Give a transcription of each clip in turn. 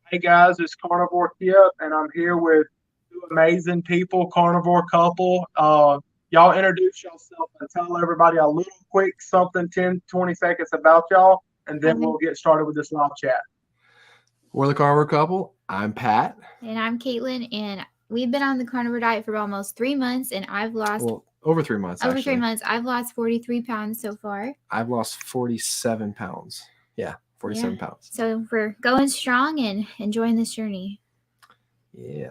Hey guys, it's Carnivore Kipp, and I'm here with two amazing people, Carnivore Couple. Y'all introduce yourself and tell everybody a little quick something, 10, 20 seconds about y'all, and then Okay. we'll get started with this live chat. We're the Carnivore Couple. I'm Pat. And I'm Caitlin, and we've been on the carnivore diet for almost 3 months, and I've lost Over 3 months. over actually. 3 months. I've lost 43 pounds so far. I've lost 47 pounds. Yeah, 47 pounds. So we're going strong and enjoying this journey. Yeah.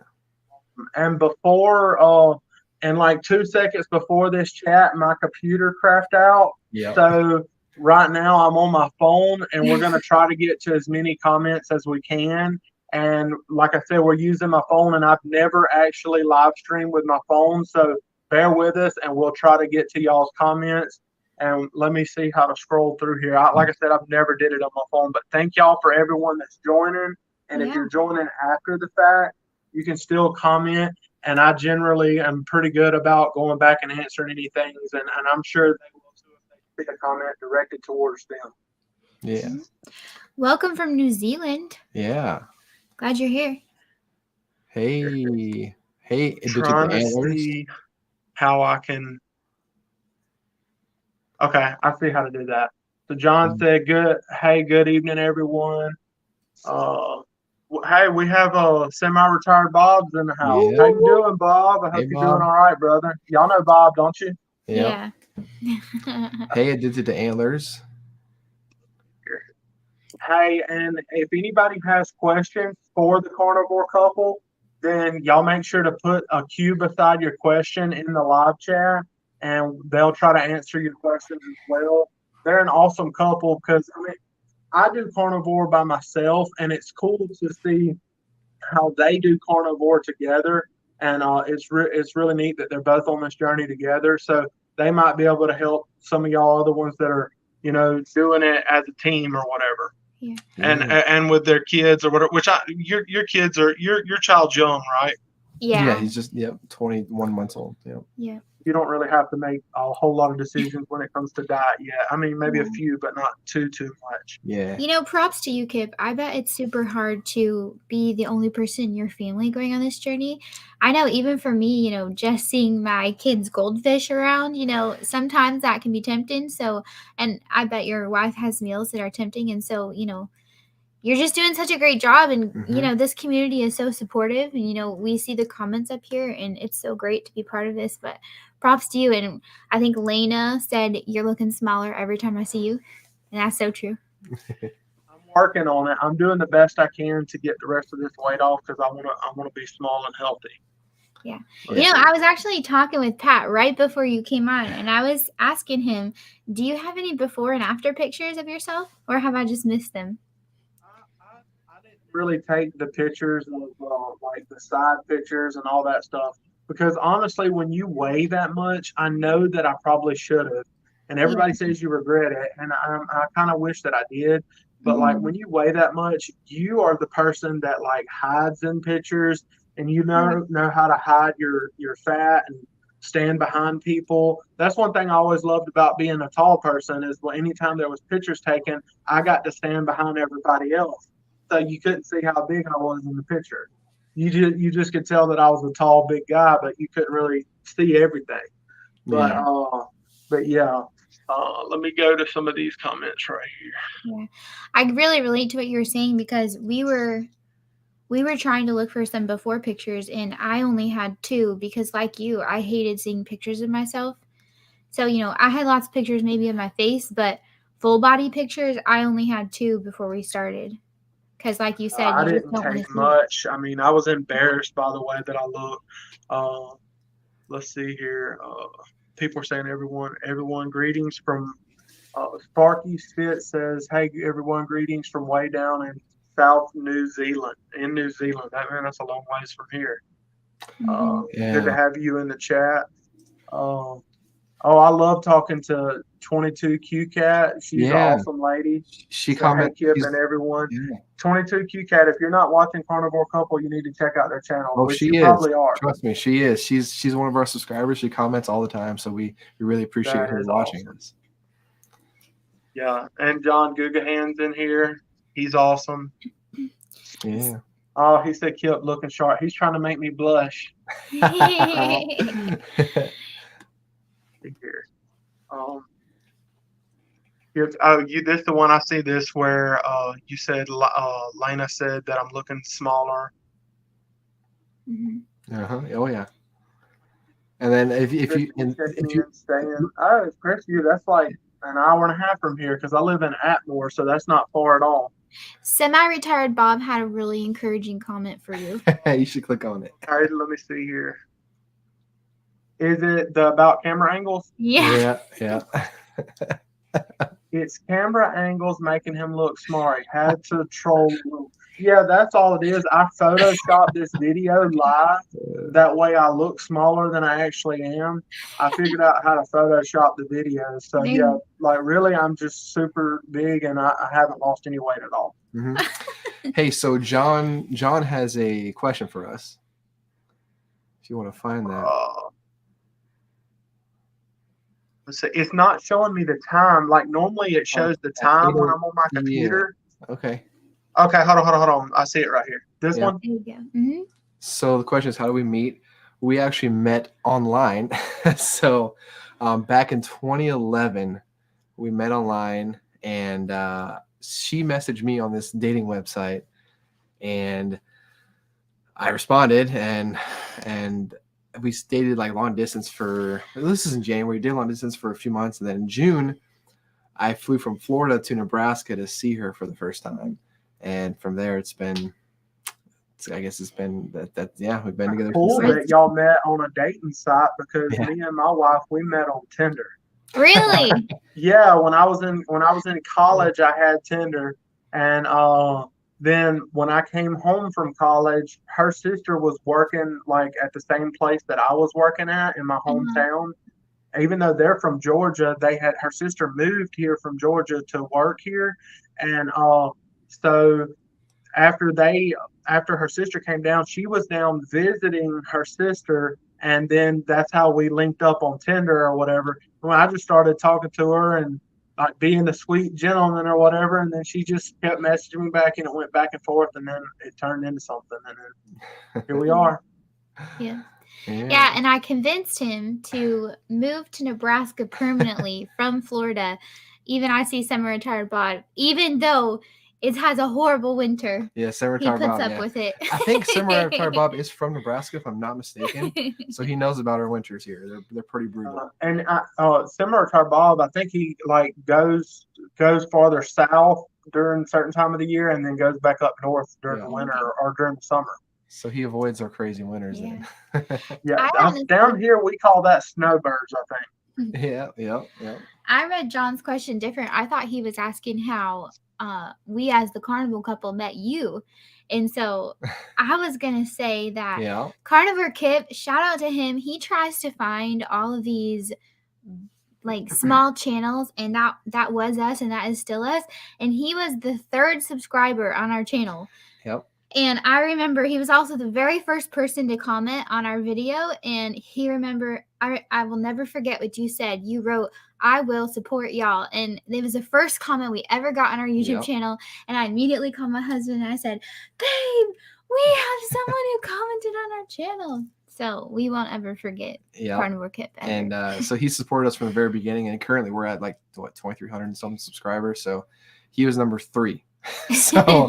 And before, in like 2 seconds before this chat, my computer crashed out. Yeah. So right now I'm on my phone, and we're going to try to get to as many comments as we can. And like I said, we're using my phone, and I've never actually live streamed with my phone. So bear with us, and we'll try to get to y'all's comments. And let me see how to scroll through here. Like I said, I've never did it on my phone, but thank y'all for everyone that's joining. And if you're joining after the fact, you can still comment. And I generally am pretty good about going back and answering any things. And I'm sure they will too if they see a comment directed towards them. Yeah. Welcome from New Zealand. Yeah. Glad you're here. Hey. Hey. Trying to see how I can. Okay, I see how to do that. So John said, "Good. Hey, good evening, everyone. Hey, we have semi-retired Bob's in the house. Yeah. How you doing, Bob? I hope you're doing all right, brother. Y'all know Bob, don't you? Yeah. Hey, addicted to antlers. Hey, and if anybody has questions for the Carnivore Couple, then y'all make sure to put a Q beside your question in the live chat, and they'll try to answer your questions as well. They're an awesome couple because I do carnivore by myself, and it's cool to see how they do carnivore together. And it's really neat that they're both on this journey together. So they might be able to help some of y'all other ones that are, doing it as a team or whatever. Yeah. And with their kids or whatever. Your kids are your child's young, right? Yeah. He's just 21 months old. Yeah. You don't really have to make a whole lot of decisions when it comes to diet yet. I mean, maybe a few, but not too much. Yeah. Props to you, Kipp. I bet it's super hard to be the only person in your family going on this journey. I know even for me, just seeing my kids' goldfish around, sometimes that can be tempting. So, and I bet your wife has meals that are tempting. And so, you're just doing such a great job. And, this community is so supportive. And, we see the comments up here, and it's so great to be part of this. But props to you. And I think Lena said you're looking smaller every time I see you. And that's so true. I'm working on it. I'm doing the best I can to get the rest of this weight off because I want to be small and healthy. Yeah. I was actually talking with Pat right before you came on, and I was asking him, do you have any before and after pictures of yourself, or have I just missed them? I didn't really take the pictures of like the side pictures and all that stuff because honestly, when you weigh that much, I know that I probably should have. And everybody says you regret it, and I kind of wish that I did. But like when you weigh that much, you are the person that like hides in pictures, and you know how to hide your fat and stand behind people. That's one thing I always loved about being a tall person is anytime there was pictures taken, I got to stand behind everybody else. So you couldn't see how big I was in the picture. You just could tell that I was a tall, big guy, but you couldn't really see everything. But yeah. Let me go to some of these comments right here. Yeah, I really relate to what you were saying because we were trying to look for some before pictures, and I only had 2 because, like you, I hated seeing pictures of myself. So I had lots of pictures maybe of my face, but full body pictures I only had 2 before we started. Because, like you said, I didn't take much. I mean, I was embarrassed by the way that I looked. Let's see here. People are saying everyone greetings from Sparky Spit says, hey everyone, greetings from way down in South New Zealand. That's a long ways from here. Good to have you in the chat. I love talking to 22Q Cat. She's an awesome lady. She commented. Hey, Kipp and everyone. 22Q Cat. If you're not watching Carnivore Couple, you need to check out their channel. Oh, which she you is. Probably are. Trust me, she is. She's one of our subscribers. She comments all the time, so we really appreciate her watching us. Yeah, and John Gugahan's in here. He's awesome. Yeah. Oh, he said Kipp looking sharp. He's trying to make me blush. Here. This the one I see this where you said Lena said that I'm looking smaller. Oh yeah. And then if you oh, Crestview, that's like an hour and a half from here because I live in Atmore, so that's not far at all. Semi-retired Bob had a really encouraging comment for you. You should click on it. All right, let me see here. Is it the about camera angles? Yeah. It's camera angles making him look smart. He had to troll. Yeah, that's all it is. I photoshopped this video live. That way I look smaller than I actually am. I figured out how to Photoshop the video. So, yeah, like really, I'm just super big and I haven't lost any weight at all. Hey, so John has a question for us. If you want to find that. It's not showing me the time. Like normally it shows the time when I'm on my computer. Okay, hold on. I see it right here. This one? There you go. So the question is, how do we meet? We actually met online. So back in 2011, we met online, and she messaged me on this dating website, and I responded, and we dated like long distance this is in January. We did long distance for a few months, and then in June, I flew from Florida to Nebraska to see her for the first time, and from there it's been that we've been together. Cool that y'all met on a dating site because me and my wife we met on Tinder. Really? Yeah, when I was in college, I had Tinder, and then when I came home from college, her sister was working like at the same place that I was working at in my hometown. Even though they're from Georgia, her sister moved here from Georgia to work here, and so after her sister came down, she was down visiting her sister, and then that's how we linked up on Tinder or whatever. When I just started talking to her and like being the sweet gentleman or whatever, and then she just kept messaging me back, and it went back and forth, and then it turned into something, and then here we are. Yeah, and I convinced him to move to Nebraska permanently from Florida. Even I see semi-retired Bob, even though it has a horrible winter. Yeah, semi-retired Bob. He puts up with it. I think semi-retired Bob is from Nebraska, if I'm not mistaken. So he knows about our winters here. They're pretty brutal. And semi-retired Bob, I think he like goes farther south during a certain time of the year, and then goes back up north during the winter or during the summer. So he avoids our crazy winters. Then. Down here we call that snowbirds, I think. Yeah. I read John's question different. I thought he was asking how we as the Carnivore couple met you. And so I was going to say that Carnivore Kipp, shout out to him. He tries to find all of these like small channels, and that was us, and that is still us. And he was the 3rd subscriber on our channel. Yep. And I remember he was also the very first person to comment on our video. And I will never forget what you said. You wrote, "I will support y'all." And it was the first comment we ever got on our YouTube channel. And I immediately called my husband and I said, "Babe, we have someone who commented on our channel." So we won't ever forget Carnivore Kipp ever. And so he supported us from the very beginning. And currently we're at like 2,300 and some subscribers. So he was number 3. So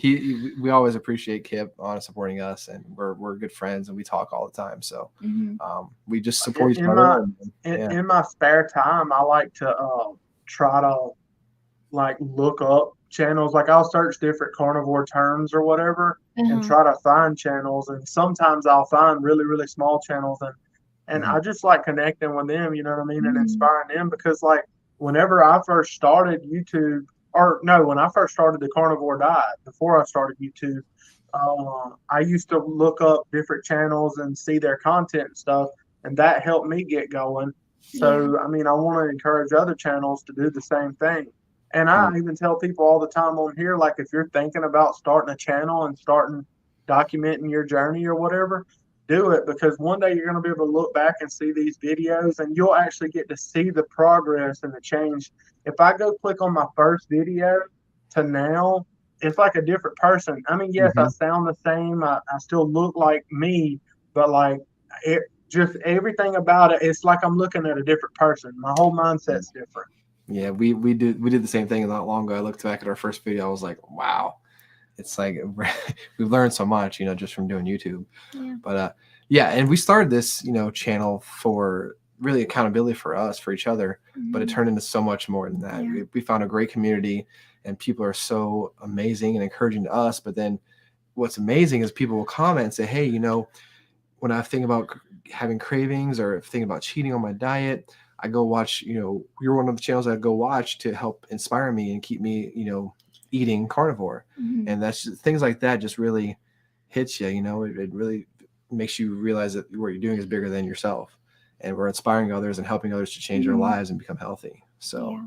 we always appreciate Kipp on supporting us, and we're good friends and we talk all the time. So we just support each other. In my spare time, I like to try to like look up channels. Like I'll search different carnivore terms or whatever and try to find channels. And sometimes I'll find really, really small channels, and I just like connecting with them, you know what I mean, and inspiring them, because like whenever I first started YouTube, when I first started the Carnivore Diet, before I started YouTube, I used to look up different channels and see their content and stuff, and that helped me get going. So, I mean, I want to encourage other channels to do the same thing. And I even tell people all the time on here, like if you're thinking about starting a channel and starting documenting your journey or whatever, do it, because one day you're going to be able to look back and see these videos, and you'll actually get to see the progress and the change. If I go click on my first video to now, it's like a different person. I mean, yes, I sound the same. I still look like me, but like it just everything about it, it's like I'm looking at a different person. My whole mindset's different. Yeah, we did the same thing not long ago. I looked back at our first video. I was like, wow, it's like we've learned so much, just from doing YouTube. Yeah. But yeah, and we started this, channel for really accountability for us, for each other, but it turned into so much more than that. Yeah. We found a great community, and people are so amazing and encouraging to us. But then what's amazing is people will comment and say, hey, when I think about having cravings or think about cheating on my diet, I go watch, you're one of the channels I go watch to help inspire me and keep me, eating carnivore. And that's just, things like that just really hits you, it really makes you realize that what you're doing is bigger than yourself. And we're inspiring others and helping others to change their lives and become healthy. So. Yeah.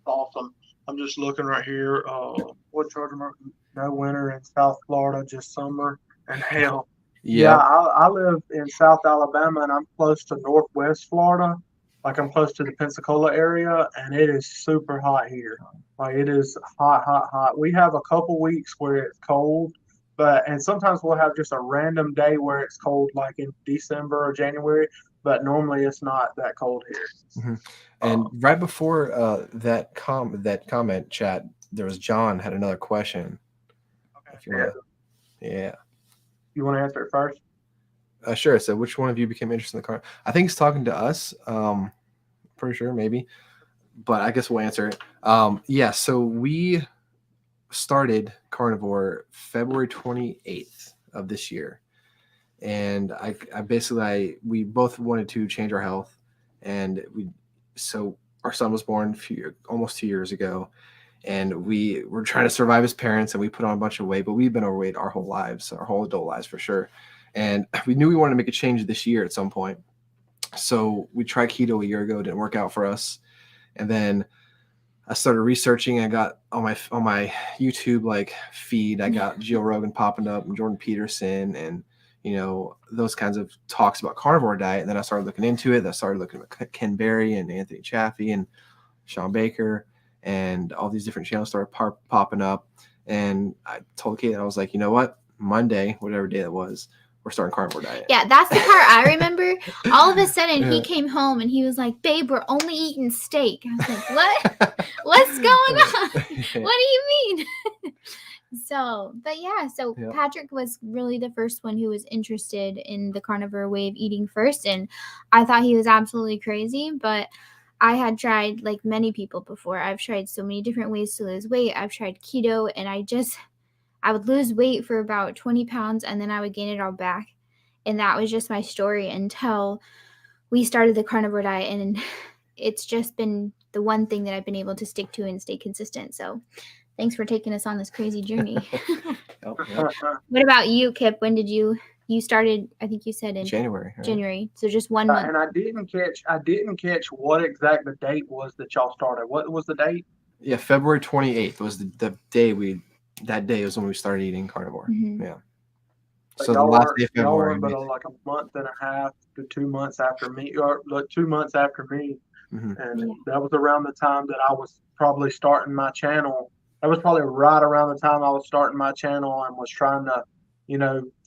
Awesome. I'm just looking right here. What charge am I? No winter in South Florida, just summer and hell. Yeah, I live in South Alabama, and I'm close to Northwest Florida. Like I'm close to the Pensacola area, and it is super hot here. Like it is hot, hot, hot. We have a couple weeks where it's cold, and sometimes we'll have just a random day where it's cold, like in December or January. But normally it's not that cold here. And right before that comment chat, there was John had another question. Okay. If you want to, You want to answer it first? Sure. So, which one of you became interested in the car? I think he's talking to us. Pretty sure, maybe, but I guess we'll answer it. Yeah. So we started Carnivore February 28th of this year, and we both wanted to change our health, and so our son was born almost 2 years ago, and we were trying to survive as parents, and we put on a bunch of weight, but we've been overweight our whole adult lives for sure. And we knew we wanted to make a change this year at some point. So we tried keto a year ago, didn't work out for us. And then I started researching. I got on my YouTube feed, I got Joe Rogan popping up and Jordan Peterson and those kinds of talks about carnivore diet. And then I started looking into it. I started looking at Ken Berry and Anthony Chaffee and Sean Baker, and all these different channels started popping up. And I told Kate, I was like, you know what? Monday, whatever day it was, we're starting Carnivore Diet. Yeah, that's the part I remember. All of a sudden, he came home and he was like, babe, we're only eating steak. I was like, what? What's going on? What do you mean? So Patrick was really the first one who was interested in the carnivore way of eating first. And I thought he was absolutely crazy, but I had tried, like many people before, I've tried so many different ways to lose weight. I've tried keto, and I would lose weight for about 20 pounds, and then I would gain it all back. And that was just my story until we started the carnivore diet. And it's just been the one thing that I've been able to stick to and stay consistent. So thanks for taking us on this crazy journey. What about you, Kipp? When did you started? I think you said in January. Right? January. So just 1 month. And I didn't catch what exact the date was that y'all started. What was the date? Yeah, February 28th was the day that day was when we started eating carnivore. Yeah. But so the last day of February. February. But like a month and a half to 2 months after me, or 2 months after me. And that was around the time that I was probably starting my channel. That was probably right around the time I was starting my channel and was trying to,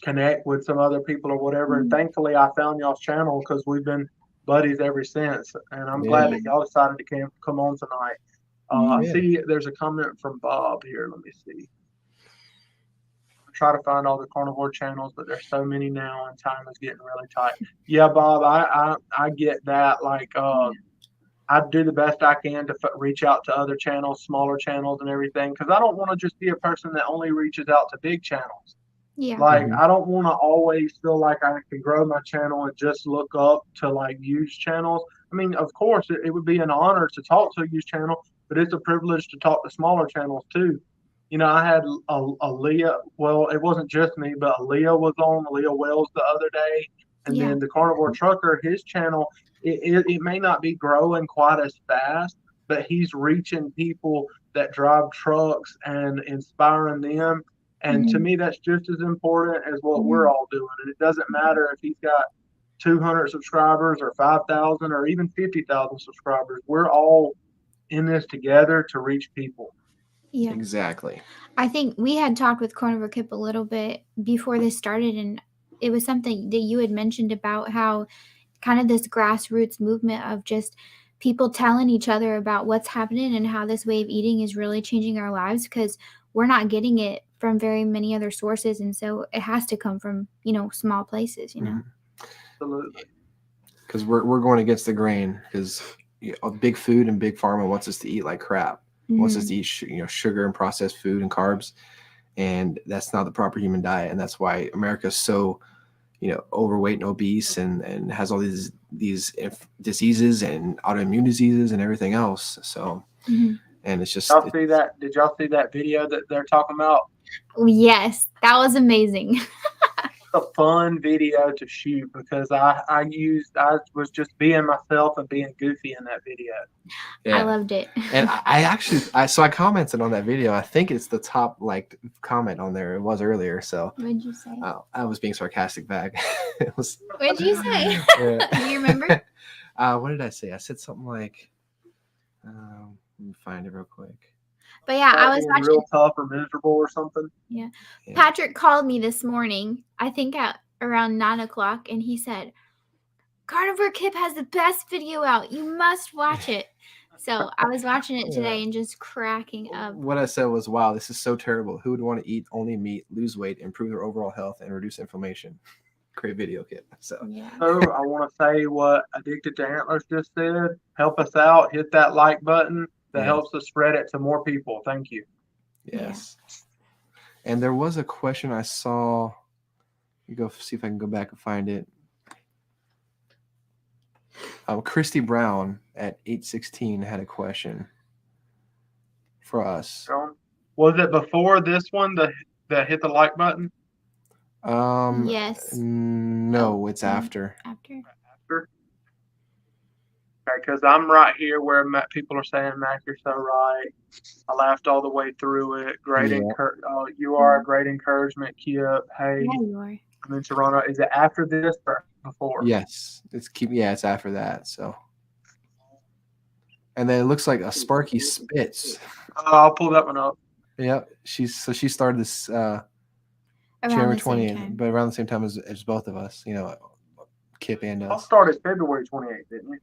connect with some other people or whatever. And thankfully I found y'all's channel because we've been buddies ever since. And I'm glad that y'all decided to come on tonight. I see there's a comment from Bob here. Let me see. I try to find all the carnivore channels, but there's so many now and time is getting really tight. Yeah, Bob, I get that. I do the best I can to reach out to other channels, smaller channels and everything, because I don't want to just be a person that only reaches out to big channels. Yeah. I don't want to always feel like I can grow my channel and just look up to huge channels. I mean, of course, it would be an honor to talk to a huge channel, but it's a privilege to talk to smaller channels too. I had Aaliyah. Well, it wasn't just me, but Aaliyah was on, Aaliyah Wells, the other day. And then the Carnivore Trucker, his channel, it may not be growing quite as fast, but he's reaching people that drive trucks and inspiring them. And to me, that's just as important as what we're all doing. And it doesn't matter if he's got 200 subscribers or 5,000 or even 50,000 subscribers. We're all in this together to reach people. Yeah. Exactly. I think we had talked with Carnivore Couple a little bit before this started, and it was something that you had mentioned about how kind of this grassroots movement of just people telling each other about what's happening and how this way of eating is really changing our lives, because we're not getting it from very many other sources. And so it has to come from, small places, Absolutely. Because we're going against the grain, because big food and big pharma wants us to eat like crap. Wants us to eat sugar and processed food and carbs, and that's not the proper human diet. And that's why America's so overweight and obese, and has all these diseases and autoimmune diseases and everything else. So and it's just did y'all see that video that they're talking about? Yes, that was amazing. A fun video to shoot, because I was just being myself and being goofy in that video. Yeah. I loved it. And I commented on that video. I think it's the top comment on there. It was earlier. So What'd you say? I was being sarcastic back. What'd you say? Do you remember? What did I say? I said something like, let me find it real quick. But yeah, I was watching. Real tough or miserable or something. Yeah. Patrick called me this morning, I think at around 9:00, and he said, Carnivore Kipp has the best video out. You must watch it. So I was watching it today and just cracking up. What I said was, wow, this is so terrible. Who would want to eat only meat, lose weight, improve their overall health, and reduce inflammation? Great video, Kipp. So I want to say what Addicted to Antlers just said. Help us out. Hit that like button. That helps us spread it to more people. Thank you. Yes. Yeah. And there was a question I saw. You go see if I can go back and find it. Christy Brown at 816 had a question for us. Was it before this one that hit the like button? Yes. No, it's after. After. Okay, because I'm right here where people are saying, Mac, you're so right. I laughed all the way through it. You are a great encouragement, Kipp. Hey, yeah, you are. I'm in Toronto. Is it after this or before? Yes, it's after that. So, and then it looks like a Sparky Spitz. I'll pull that one up. Yeah, she started this January 20th, but around the same time as both of us. Kipp and us. I started February 28th, didn't we?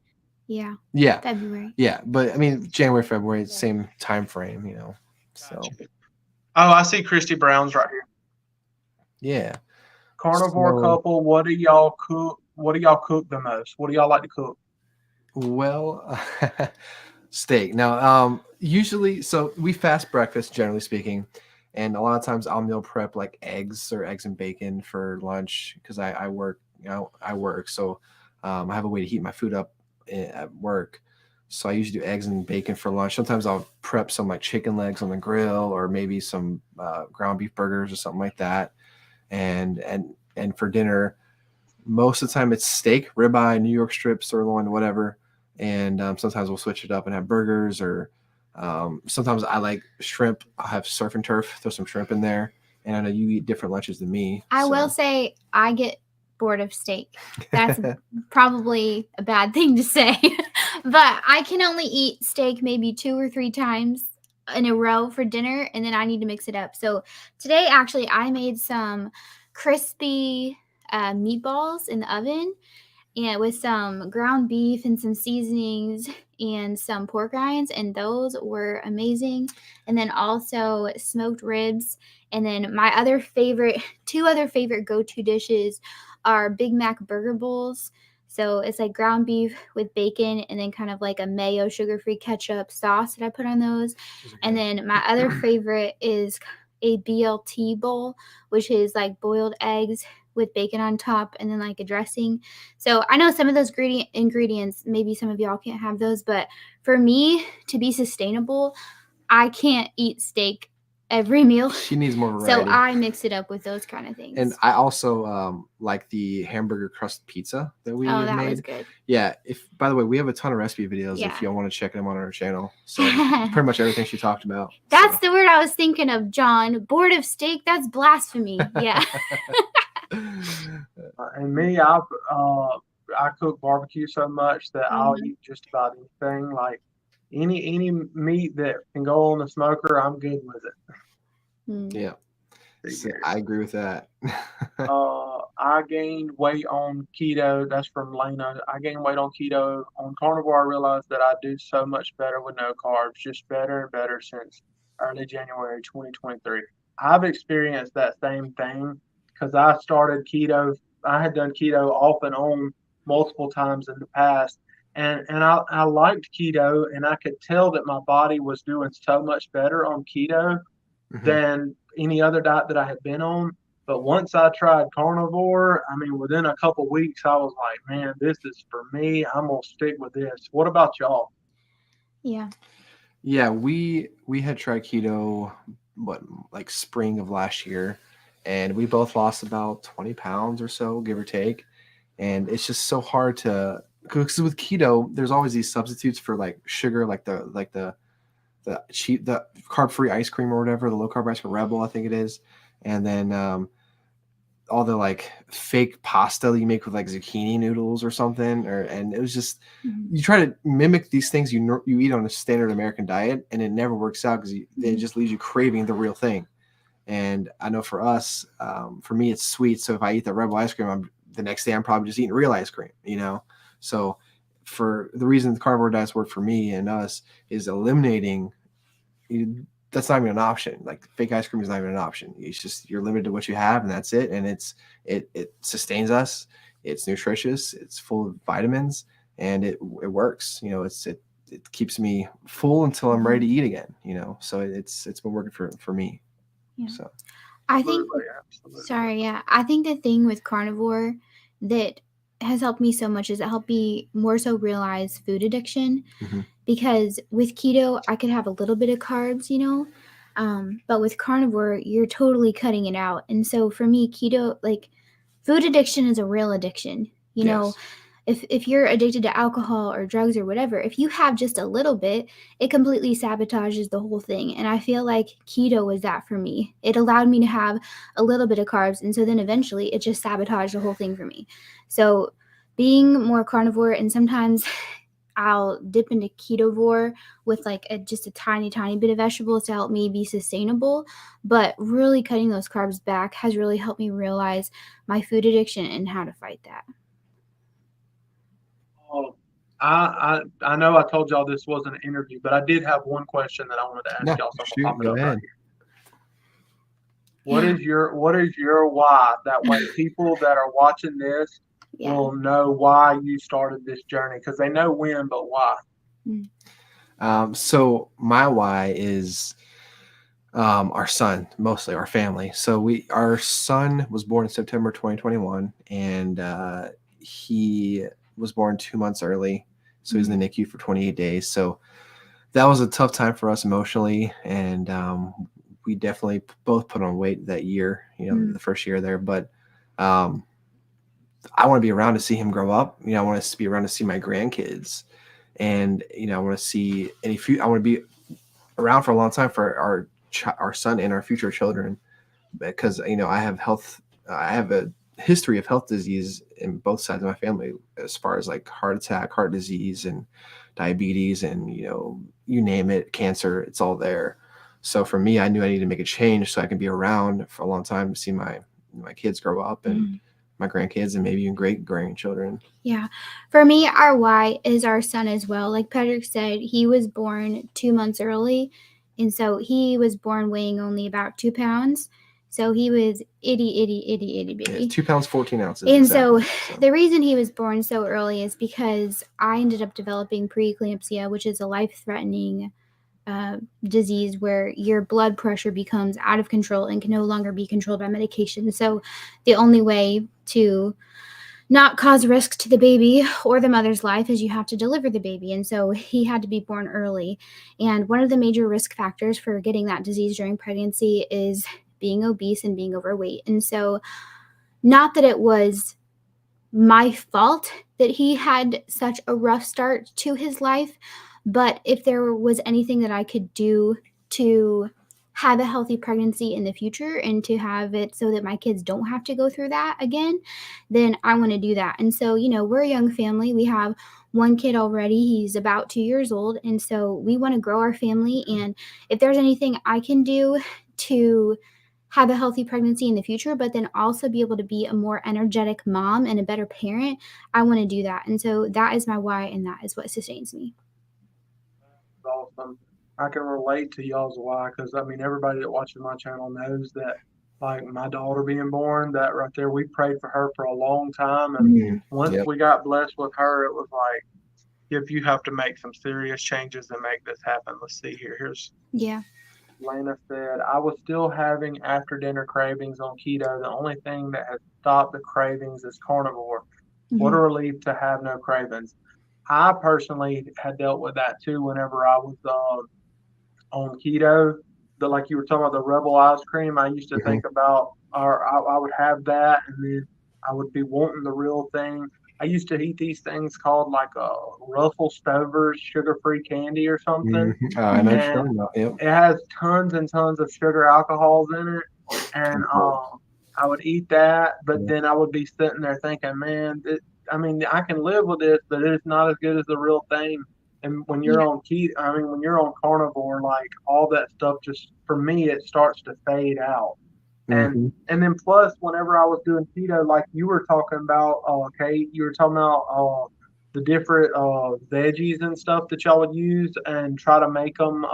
Yeah. Yeah. February. Yeah, but I mean January, February, same time frame. So. Oh, I see Christy Brown's right here. Yeah. Carnivore Couple, what do y'all cook? What do y'all cook the most? What do y'all like to cook? Well, steak. Now, usually, so we fast breakfast, generally speaking, and a lot of times I'll meal prep like eggs and bacon for lunch, because I work. I work, so I have a way to heat my food up at work. So I usually do eggs and bacon for lunch. Sometimes I'll prep some chicken legs on the grill, or maybe some ground beef burgers or something like that. And for dinner, most of the time it's steak, ribeye, New York strip, sirloin, whatever. And sometimes we'll switch it up and have burgers, or sometimes I like shrimp. I'll have surf and turf, throw some shrimp in there. And I know you eat different lunches than me. I will say I get bored of steak. That's probably a bad thing to say, but I can only eat steak maybe 2 or 3 times in a row for dinner, and then I need to mix it up. So today, actually, I made some crispy meatballs in the oven, and with some ground beef and some seasonings and some pork rinds, and those were amazing. And then also smoked ribs. And then my two other favorite go-to dishes are Big Mac burger bowls. So it's like ground beef with bacon, and then kind of like a mayo sugar-free ketchup sauce that I put on those. And then my other favorite is a BLT bowl, which is like boiled eggs with bacon on top, and then like a dressing. So I know some of those ingredients, maybe some of y'all can't have those, but for me to be sustainable, I can't eat steak every meal. She needs more variety. So I mix it up with those kind of things. And I also like the hamburger crust pizza that we made. Oh, that was good. Yeah. By the way, we have a ton of recipe videos if y'all want to check them on our channel. So pretty much everything she talked about. That's the word I was thinking of, John. Bored of steak? That's blasphemy. Yeah. And me, I cook barbecue so much that I'll eat just about anything. Like Any meat that can go on the smoker, I'm good with it. Yeah. See So here. I agree with that. I gained weight on keto. That's from Lena. I gained weight on keto. On carnivore, I realized that I do so much better with no carbs, just better and better since early January 2023. I've experienced that same thing because I started keto. I had done keto off and on multiple times in the past. And I liked keto, and I could tell that my body was doing so much better on keto Mhm. than any other diet that I had been on. But once I tried carnivore, I mean, within a couple weeks, I was like, man, this is for me. I'm gonna stick with this. What about y'all? Yeah. Yeah, we had tried keto, what, like spring of last year, and we both lost about 20 pounds or so, give or take. And it's just so hard to, because with keto, there's always these substitutes for like sugar, like the cheap, the carb free ice cream or whatever, the low carb ice cream Rebel, I think it is, and then all the like fake pasta that you make with like zucchini noodles or something, or and it was just, Mhm. you try to mimic these things you eat on a standard American diet, and it never works out because it just leaves you craving the real thing. And I know for us, for me, it's sweet. So if I eat the Rebel ice cream, the next day I'm probably just eating real ice cream, you know? So for the reason the carnivore diets work for me and us is eliminating, that's not even an option. Like fake ice cream is not even an option. It's just, you're limited to what you have and that's it. And it sustains us. It's nutritious. It's full of vitamins and it works. You know, it keeps me full until I'm ready to eat again, you know? So it's been working for me. Yeah. So. I think, Absolutely. sorry, yeah. I think the thing with carnivore that has helped me so much is it helped me more so realize food addiction. Mhm. Because with keto, I could have a little bit of carbs, but with carnivore, you're totally cutting it out. And so for me, keto, like food addiction is a real addiction. Yes. If you're addicted to alcohol or drugs or whatever, if you have just a little bit, it completely sabotages the whole thing. And I feel like keto was that for me. It allowed me to have a little bit of carbs. And so then eventually it just sabotaged the whole thing for me. So being more carnivore, and sometimes I'll dip into ketovore with like just a tiny bit of vegetables to help me be sustainable. But really cutting those carbs back has really helped me realize my food addiction and how to fight that. Oh, I know I told y'all this wasn't an interview, but I did have one question that I wanted to ask No, y'all, so I'm gonna shoot, pop it go up right ahead. here. What is your why? That way people that are watching this Yeah. will know why you started this journey because they know when, but why. So my why is our son, mostly our family. So our son was born in September 2021, and he was born 2 months early. So he's in the NICU for 28 days. So that was a tough time for us emotionally, and we definitely both put on weight that year, the first year there. But I want to be around to see him grow up. I want to be around to see my grandkids, and I want to see I want to be around for a long time for our son and our future children, because I have a history of health disease in both sides of my family, as far as like heart attack, heart disease, and diabetes, and you name it, cancer, it's all there. So for me, I knew I needed to make a change so I can be around for a long time to see my kids grow up and my grandkids and maybe even great grandchildren. Yeah. For me, our why is our son as well. Like Patrick said, he was born 2 months early. And so he was born weighing only about 2 pounds. So he was itty bitty. Yeah, 2 pounds, 14 ounces. And exactly. so the reason he was born so early is because I ended up developing preeclampsia, which is a life-threatening disease where your blood pressure becomes out of control and can no longer be controlled by medication. So the only way to not cause risk to the baby or the mother's life is you have to deliver the baby. And so he had to be born early. And one of the major risk factors for getting that disease during pregnancy is being obese and being overweight. And so not that it was my fault that he had such a rough start to his life, but if there was anything that I could do to have a healthy pregnancy in the future and to have it so that my kids don't have to go through that again, then I want to do that. And so, we're a young family. We have one kid already. He's about 2 years old. And so we want to grow our family. And if there's anything I can do to have a healthy pregnancy in the future, but then also be able to be a more energetic mom and a better parent, I want to do that. And so that is my why, and that is what sustains me. Awesome. I can relate to y'all's why, because I mean everybody that watches my channel knows that, like, my daughter being born, that right there, we prayed for her for a long time, and once we got blessed with her, it was like, if you have to make some serious changes and make this happen. Let's see here. Here's Lena said, I was still having after dinner cravings on keto. The only thing that has stopped the cravings is carnivore. What a relief to have no cravings. I personally had dealt with that too whenever I was on keto. Like you were talking about the Rebel ice cream, I used to think about, or I would have that, and then I would be wanting the real thing. I used to eat these things called like Ruffle Stover's sugar-free candy or something. I know what you're talking about. Yep. It has tons and tons of sugar alcohols in it, and I would eat that, but then I would be sitting there thinking, man, I can live with this, but it's not as good as the real thing. And when you're on keto, when you're on carnivore, like all that stuff, just for me, it starts to fade out. And then plus, whenever I was doing keto, like you were talking about, Kate, you were talking about the different veggies and stuff that y'all would use and try to make them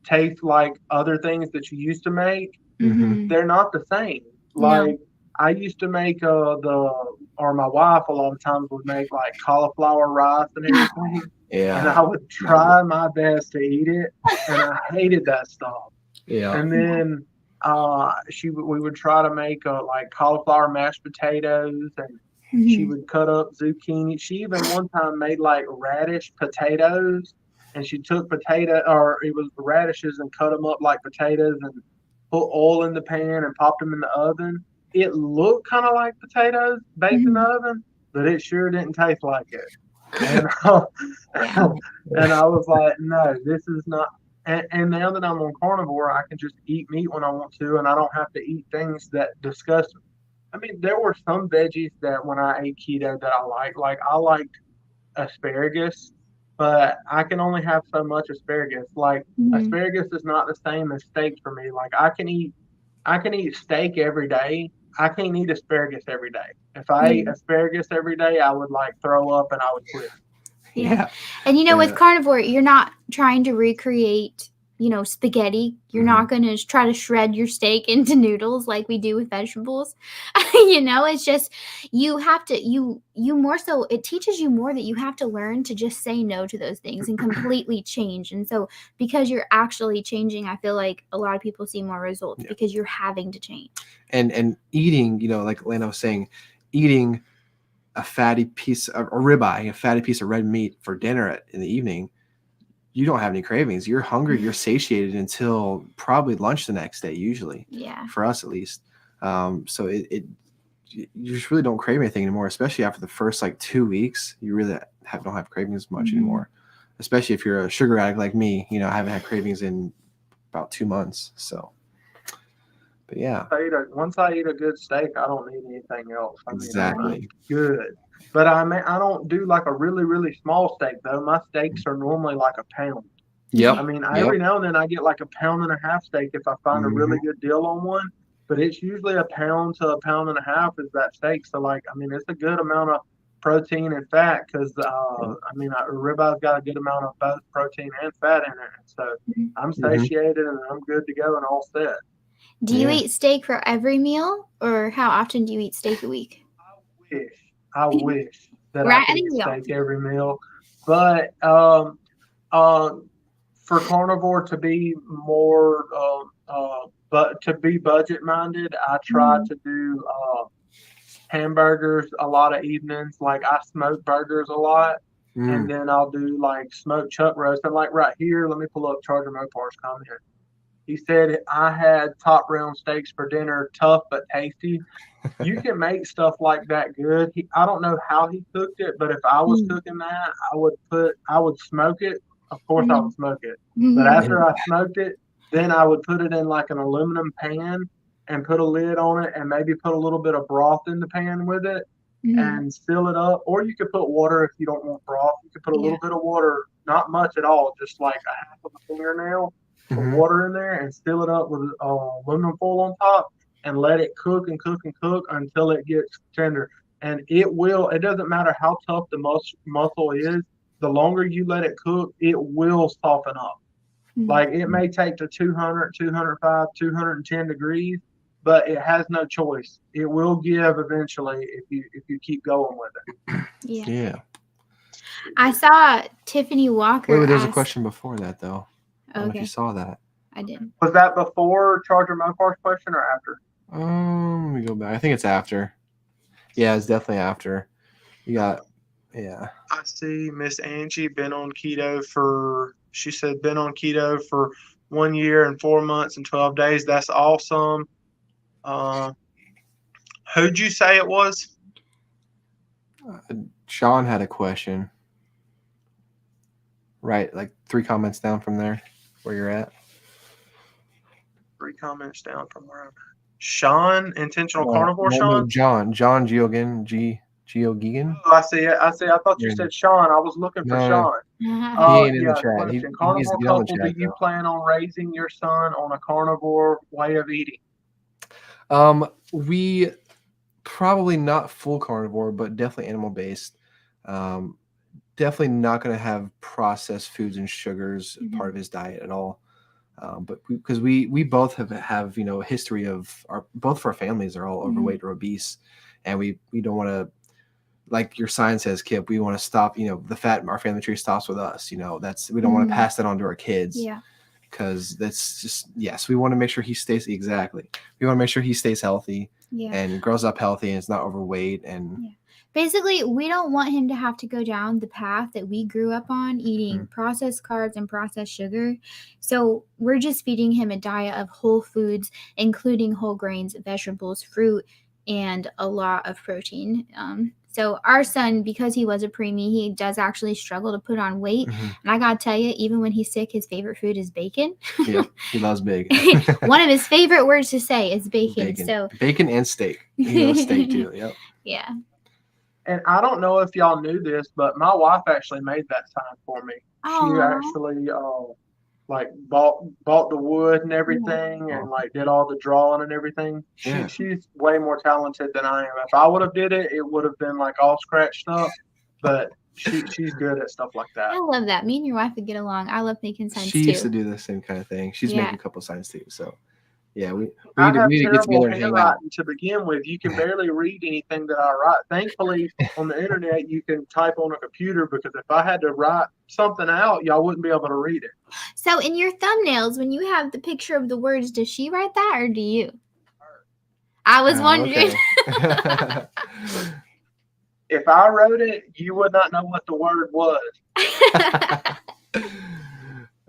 taste like other things that you used to make. They're not the same. Like I used to make my wife a lot of times would make like cauliflower rice and everything. And I would try my best to eat it, and I hated that stuff. And then we would try to make like cauliflower mashed potatoes, and she would cut up zucchini. She even one time made like radish potatoes, and she took it was radishes, and cut them up like potatoes and put oil in the pan and popped them in the oven. It looked kind of like potatoes baked in the oven, but it sure didn't taste like it. And I was like, no, this is not. And now that I'm on carnivore, I can just eat meat when I want to, and I don't have to eat things that disgust me. There were some veggies that when I ate keto that I liked. Like I liked asparagus, but I can only have so much asparagus. Like asparagus is not the same as steak for me. Like I can eat steak every day. I can't eat asparagus every day. If I ate asparagus every day, I would like throw up and I would quit. And with carnivore, you're not trying to recreate, spaghetti. You're not going to try to shred your steak into noodles like we do with vegetables. It's just you have to you more so it teaches you more that you have to learn to just say no to those things and completely change. And so because you're actually changing, I feel like a lot of people see more results because you're having to change. And eating, like Lena was saying, eating a fatty piece of a ribeye, a fatty piece of red meat for dinner in the evening, you don't have any cravings. You're hungry, you're satiated until probably lunch the next day, usually. For us at least. So you just really don't crave anything anymore, especially after the first 2 weeks. You really don't have cravings much anymore, especially if you're a sugar addict like me. I haven't had cravings in about 2 months. So, but yeah. Once I eat a good steak, I don't need anything else. Exactly. Good. But I don't do like a really, really small steak though. My steaks are normally like a pound. Every now and then I get like a 1.5 pound steak if I find a really good deal on one. But it's usually 1 pound to 1.5 pounds is that steak. So it's a good amount of protein and fat because a ribeye's got a good amount of both protein and fat in it. So I'm satiated and I'm good to go and all set. Do you eat steak for every meal, or how often do you eat steak a week? I wish that I could eat steak every meal, but for carnivore to be more, but to be budget minded, I try to do hamburgers a lot of evenings. Like I smoke burgers a lot, and then I'll do like smoked chuck roast. And like right here, let me pull up Charger Mopar's comment. He said, I had top round steaks for dinner, tough but tasty. You can make stuff like that good. I don't know how he cooked it, but if I was cooking that, I would smoke it. Of course, I would smoke it. But after I smoked it, Then I would put it in like an aluminum pan and put a lid on it and maybe put a little bit of broth in the pan with it and seal it up. Or you could put water if you don't want broth. You could put a little bit of water, not much at all, just like a half of a fingernail of water in there and seal it up with aluminum foil on top and let it cook and cook and cook until it gets tender. And it doesn't matter how tough the muscle is, the longer you let it cook, it will soften up. Like it may take to 200, 205, 210 degrees, but it has no choice. It will give eventually if you keep going with it. Yeah. I saw Tiffany Walker. Wait, there's a question before that though. I don't know if you saw that. I did. Was that before Charger Mopar's question or after? Let me go back. I think it's after. Yeah, it's definitely after. You got, I see Miss Angie been on keto for 1 year and 4 months and 12 days. That's awesome. Who'd you say it was? Sean had a question. Right, like 3 comments down from there, where you're at. 3 comments down from where I'm at. Sean, intentional carnivore. No, John Geoghegan. Geoghegan. Oh, I see it. I thought you said Sean. I was looking for Sean. He ain't in the chat. Carnivore couple, do you plan on raising your son on a carnivore way of eating? We probably not full carnivore, but definitely animal based. Definitely not going to have processed foods and sugars part of his diet at all. But because we both have a history of both of our families are all overweight or obese, and we don't want to, like your sign says, Kipp, we want to stop, the fat in our family tree stops with us. We don't want to pass that on to our kids. Yeah. Because that's just, yes, we want to make sure he stays, exactly. We want to make sure he stays healthy and grows up healthy and is not overweight. And basically, we don't want him to have to go down the path that we grew up on, eating processed carbs and processed sugar. So we're just feeding him a diet of whole foods, including whole grains, vegetables, fruit, and a lot of protein. So our son, because he was a preemie, he does actually struggle to put on weight. And I got to tell you, even when he's sick, his favorite food is bacon. Yeah, he loves bacon. One of his favorite words to say is bacon. So bacon and steak. He loves steak too. Yep. Yeah. And I don't know if y'all knew this, but my wife actually made that sign for me. She actually bought the wood and everything and did all the drawing and everything. She's way more talented than I am. If I would have did it, it would have been like all scratched up. But she's good at stuff like that. I love that. Me and your wife would get along. I love making signs too. She used to do the same kind of thing. She's making a couple signs too. So yeah, we need to get together and hang out. To begin with, you can barely read anything that I write. Thankfully, on the internet, you can type on a computer, because if I had to write something out, y'all wouldn't be able to read it. So in your thumbnails, when you have the picture of the words, does she write that or do you? I was wondering. Okay. If I wrote it, you would not know what the word was.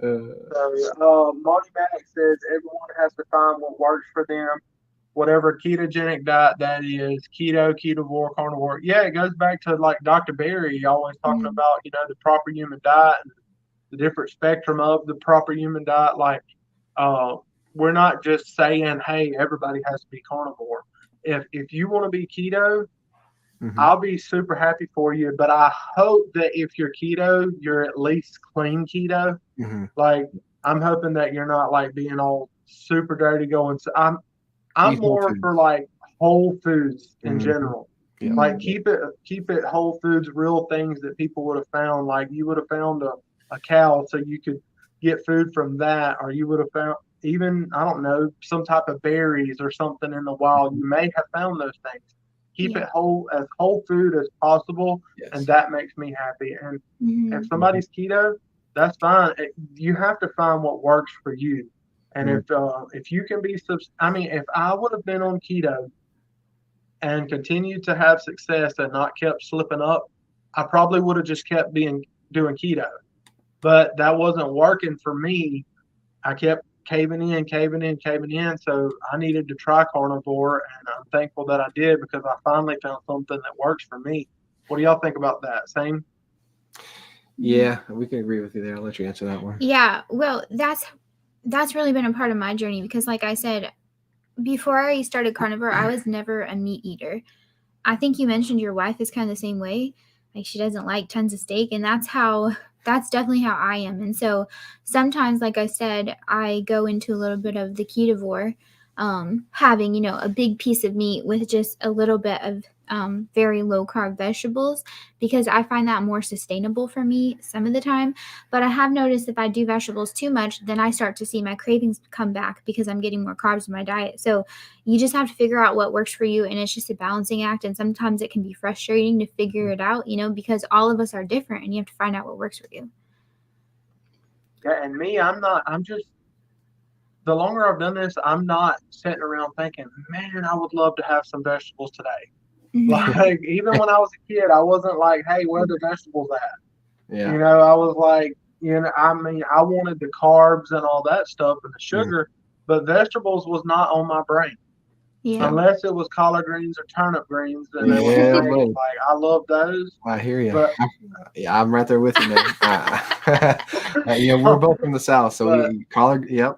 Marty Maddox says everyone has to find what works for them, whatever ketogenic diet that is, keto, ketovore, carnivore. Yeah, it goes back to like Dr. Berry always talking about, the proper human diet and the different spectrum of the proper human diet. Like, we're not just saying, hey, everybody has to be carnivore. If you want to be keto, I'll be super happy for you, but I hope that if you're keto, you're at least clean keto. Like, I'm hoping that you're not like being all super dirty going. So I'm more for like whole foods in general. Yeah. Like keep it whole foods, real things that people would have found. Like you would have found a cow, so you could get food from that, or you would have found even, I don't know, some type of berries or something in the wild. You may have found those things. Keep it as whole food as possible, and that makes me happy. And if somebody's keto, that's fine. You have to find what works for you. And if you can be, if I would have been on keto and continued to have success and not kept slipping up, I probably would have just kept doing keto. But that wasn't working for me. I kept caving in. So I needed to try carnivore, and I'm thankful that I did, because I finally found something that works for me. What do y'all think about that? Same? Yeah, we can agree with you there. I'll let you answer that one. Yeah, well, that's that's really been a part of my journey because, like I said, before I started carnivore, I was never a meat eater. I think you mentioned your wife is kind of the same way. Like she doesn't like tons of steak, and that's definitely how I am. And so sometimes, like I said, I go into a little bit of the ketovore, having, a big piece of meat with just a little bit of very low carb vegetables, because I find that more sustainable for me some of the time. But I have noticed if I do vegetables too much, then I start to see my cravings come back because I'm getting more carbs in my diet. So you just have to figure out what works for you, and it's just a balancing act. And sometimes it can be frustrating to figure it out, because all of us are different, and you have to find out what works for you. Yeah, and me, I'm just, the longer I've done this, I'm not sitting around thinking, man, I would love to have some vegetables today. Like, even when I was a kid, I wasn't like, hey, where are the vegetables at? Yeah. I was like, I mean, I wanted the carbs and all that stuff and the sugar, but vegetables was not on my brain. Yeah. Unless it was collard greens or turnip greens, and they were Yeah, great. buddy. Like, I love those. I hear you. But, I'm right there with you, man. We're both from the South, so we collard greens.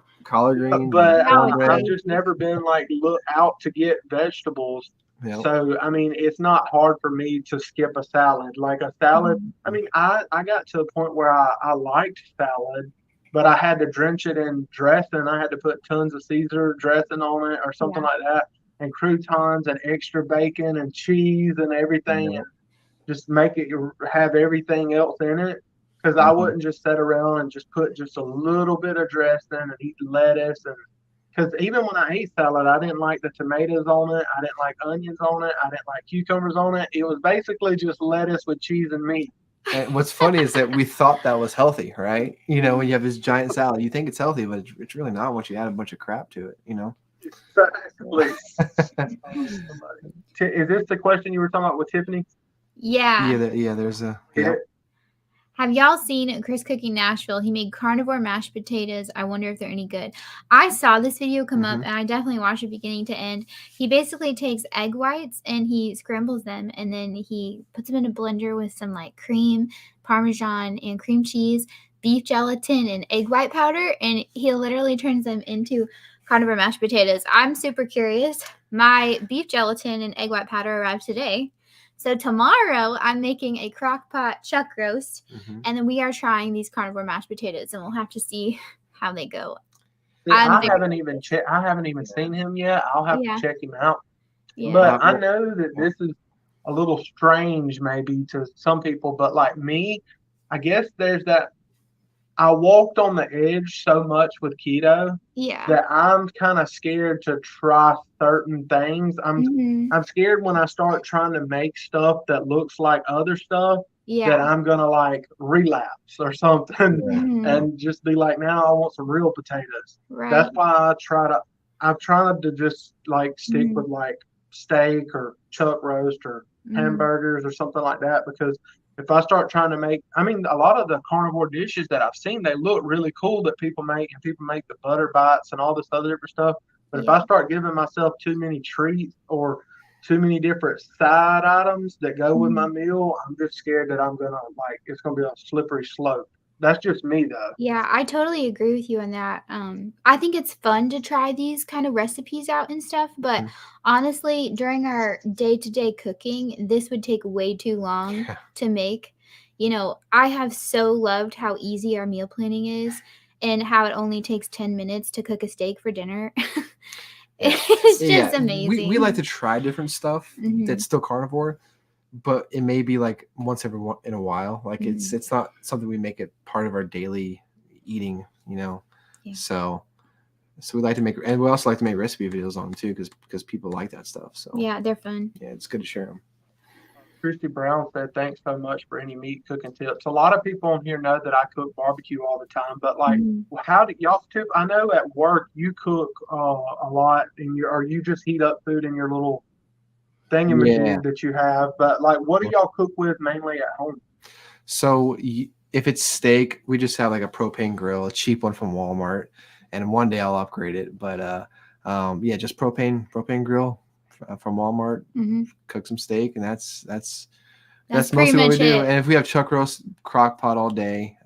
But cornbread. I've just never been like look out to get vegetables. Yep. So I mean, it's not hard for me to skip a salad. Like a salad, I mean, I got to a point where I liked salad, but I had to drench it in dressing. I had to put tons of Caesar dressing on it or something like that, and croutons and extra bacon and cheese and everything, and just make it have everything else in it. Because I wouldn't just sit around and just put just a little bit of dressing and eat lettuce. And because even when I ate salad, I didn't like the tomatoes on it. I didn't like onions on it. I didn't like cucumbers on it. It was basically just lettuce with cheese and meat. And what's funny is that we thought that was healthy, right? When you have this giant salad, you think it's healthy, but it's really not once you add a bunch of crap to it, Exactly. Is this the question you were talking about with Tiffany? Yeah. There's a... Yeah. Have y'all seen Chris Cooking Nashville? He made carnivore mashed potatoes. I wonder if they're any good. I saw this video come up, and I definitely watched it beginning to end. He basically takes egg whites and he scrambles them, and then he puts them in a blender with some like cream, Parmesan, and cream cheese, beef gelatin, and egg white powder, and he literally turns them into carnivore mashed potatoes. I'm super curious. My beef gelatin and egg white powder arrived today. So tomorrow I'm making a crock pot chuck roast, and then we are trying these carnivore mashed potatoes, and we'll have to see how they go. See, I haven't even seen him yet. I'll have to check him out. Yeah. But I know that this is a little strange maybe to some people, but like me, I guess there's that. I walked on the edge so much with keto that I'm kind of scared to try certain things. I'm scared when I start trying to make stuff that looks like other stuff that I'm gonna like relapse or something and just be like, now I want some real potatoes. Right. That's why I've tried to just like stick with like steak or chuck roast or hamburgers or something like that, because if I start trying to make, I mean, a lot of the carnivore dishes that I've seen, they look really cool that people make, and people make the butter bites and all this other different stuff. But if I start giving myself too many treats or too many different side items that go with my meal, I'm just scared that I'm going to it's going to be a slippery slope. That's just me though. Yeah, I totally agree with you on that. I think it's fun to try these kind of recipes out and stuff, but honestly, during our day-to-day cooking, this would take way too long to make. I have so loved how easy our meal planning is and how it only takes 10 minutes to cook a steak for dinner. It's just amazing. We like to try different stuff that's still carnivore, but it may be like once in a while. Like it's not something we make it part of our daily eating, So we like to make, and we also like to make recipe videos on them too, because people like that stuff. So yeah, they're fun. Yeah, it's good to share them. Christy Brown said, thanks so much for any meat cooking tips. A lot of people on here know that I cook barbecue all the time, but like, how do y'all tip? I know at work you cook a lot, or you just heat up food in your little thingamajig that you have, but like, what do y'all cook with mainly at home? So if it's steak, we just have like a propane grill, a cheap one from Walmart, and one day I'll upgrade it. But just propane grill from Walmart. Cook some steak, and that's mostly what we do. And if we have chuck roast, crock pot all day.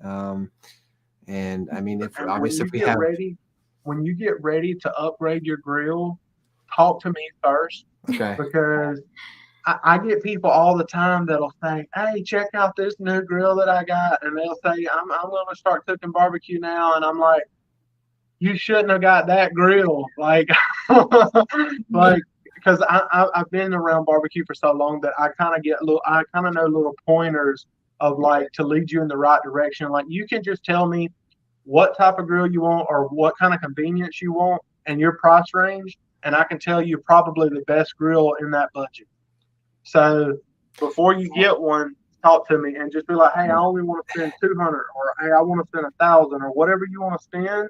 And I mean, if we have ready, when you get ready to upgrade your grill, talk to me first, Okay. because I get people all the time that'll say, "Hey, check out this new grill that I got," and they'll say, "I'm going to start cooking barbecue now," and I'm like, "You shouldn't have got that grill," like, like, because I've been around barbecue for so long that I kind of know little pointers of like to lead you in the right direction. Like, you can just tell me what type of grill you want or what kind of convenience you want and your price range, and I can tell you probably the best grill in that budget. So before you get one, talk to me and just be like, "Hey, I only want to spend 200, or hey, I want to spend 1,000, or whatever you want to spend.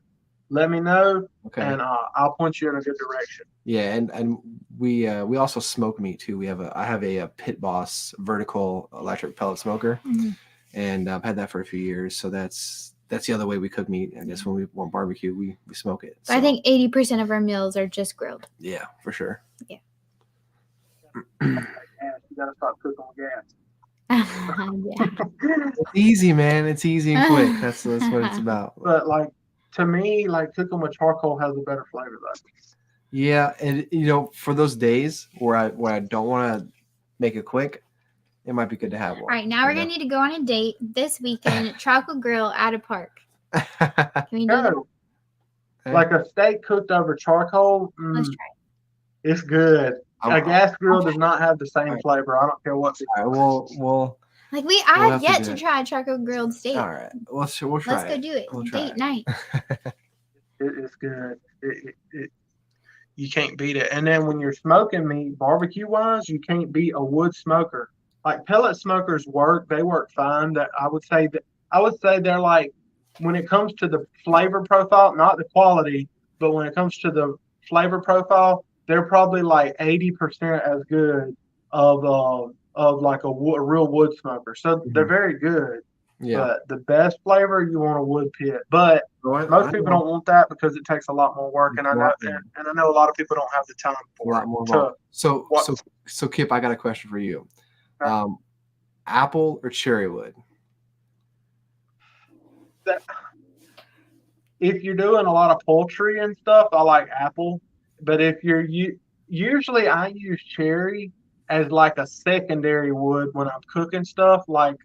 Let me know, Okay. and I'll point you in a good direction." Yeah, and we also smoke meat too. I have a Pit Boss vertical electric pellet smoker, and I've had that for a few years. So that's the other way we cook meat. I guess when we want barbecue, we smoke it. So. I think 80% of our meals are just grilled. Yeah, for sure. Yeah. You gotta stop cooking with gas. Yeah. It's easy, man. It's easy and quick. That's what it's about. But like, to me, like, cooking with charcoal has a better flavor though. Yeah, and for those days where I don't want to make it quick, it might be good to have one. All right, now we're gonna need to go on a date this weekend. Charcoal grill at a park. Can we do that? Like a steak cooked over charcoal. Let's try it. It's good. A gas grill does not have the same flavor. I don't care what. All right, we'll like I have yet to try a charcoal grilled steak. All right, we'll try. Let's go do it. We'll Date night. It's good. You can't beat it. And then when you're smoking meat, barbecue wise, you can't beat a wood smoker. Like, pellet smokers work. They work fine. That I would say they're like, when it comes to the flavor profile, not the quality, but when it comes to the flavor profile, they're probably like 80% as good of like a real wood smoker. So they're very good. Yeah. But the best flavor, you want a wood pit. But most people don't want that because it takes a lot more work, and I know a lot of people don't have the time for it. So Kipp, I got a question for you. Apple or cherry wood? If you're doing a lot of poultry and stuff, I like apple. But if you're usually I use cherry as like a secondary wood when I'm cooking stuff, like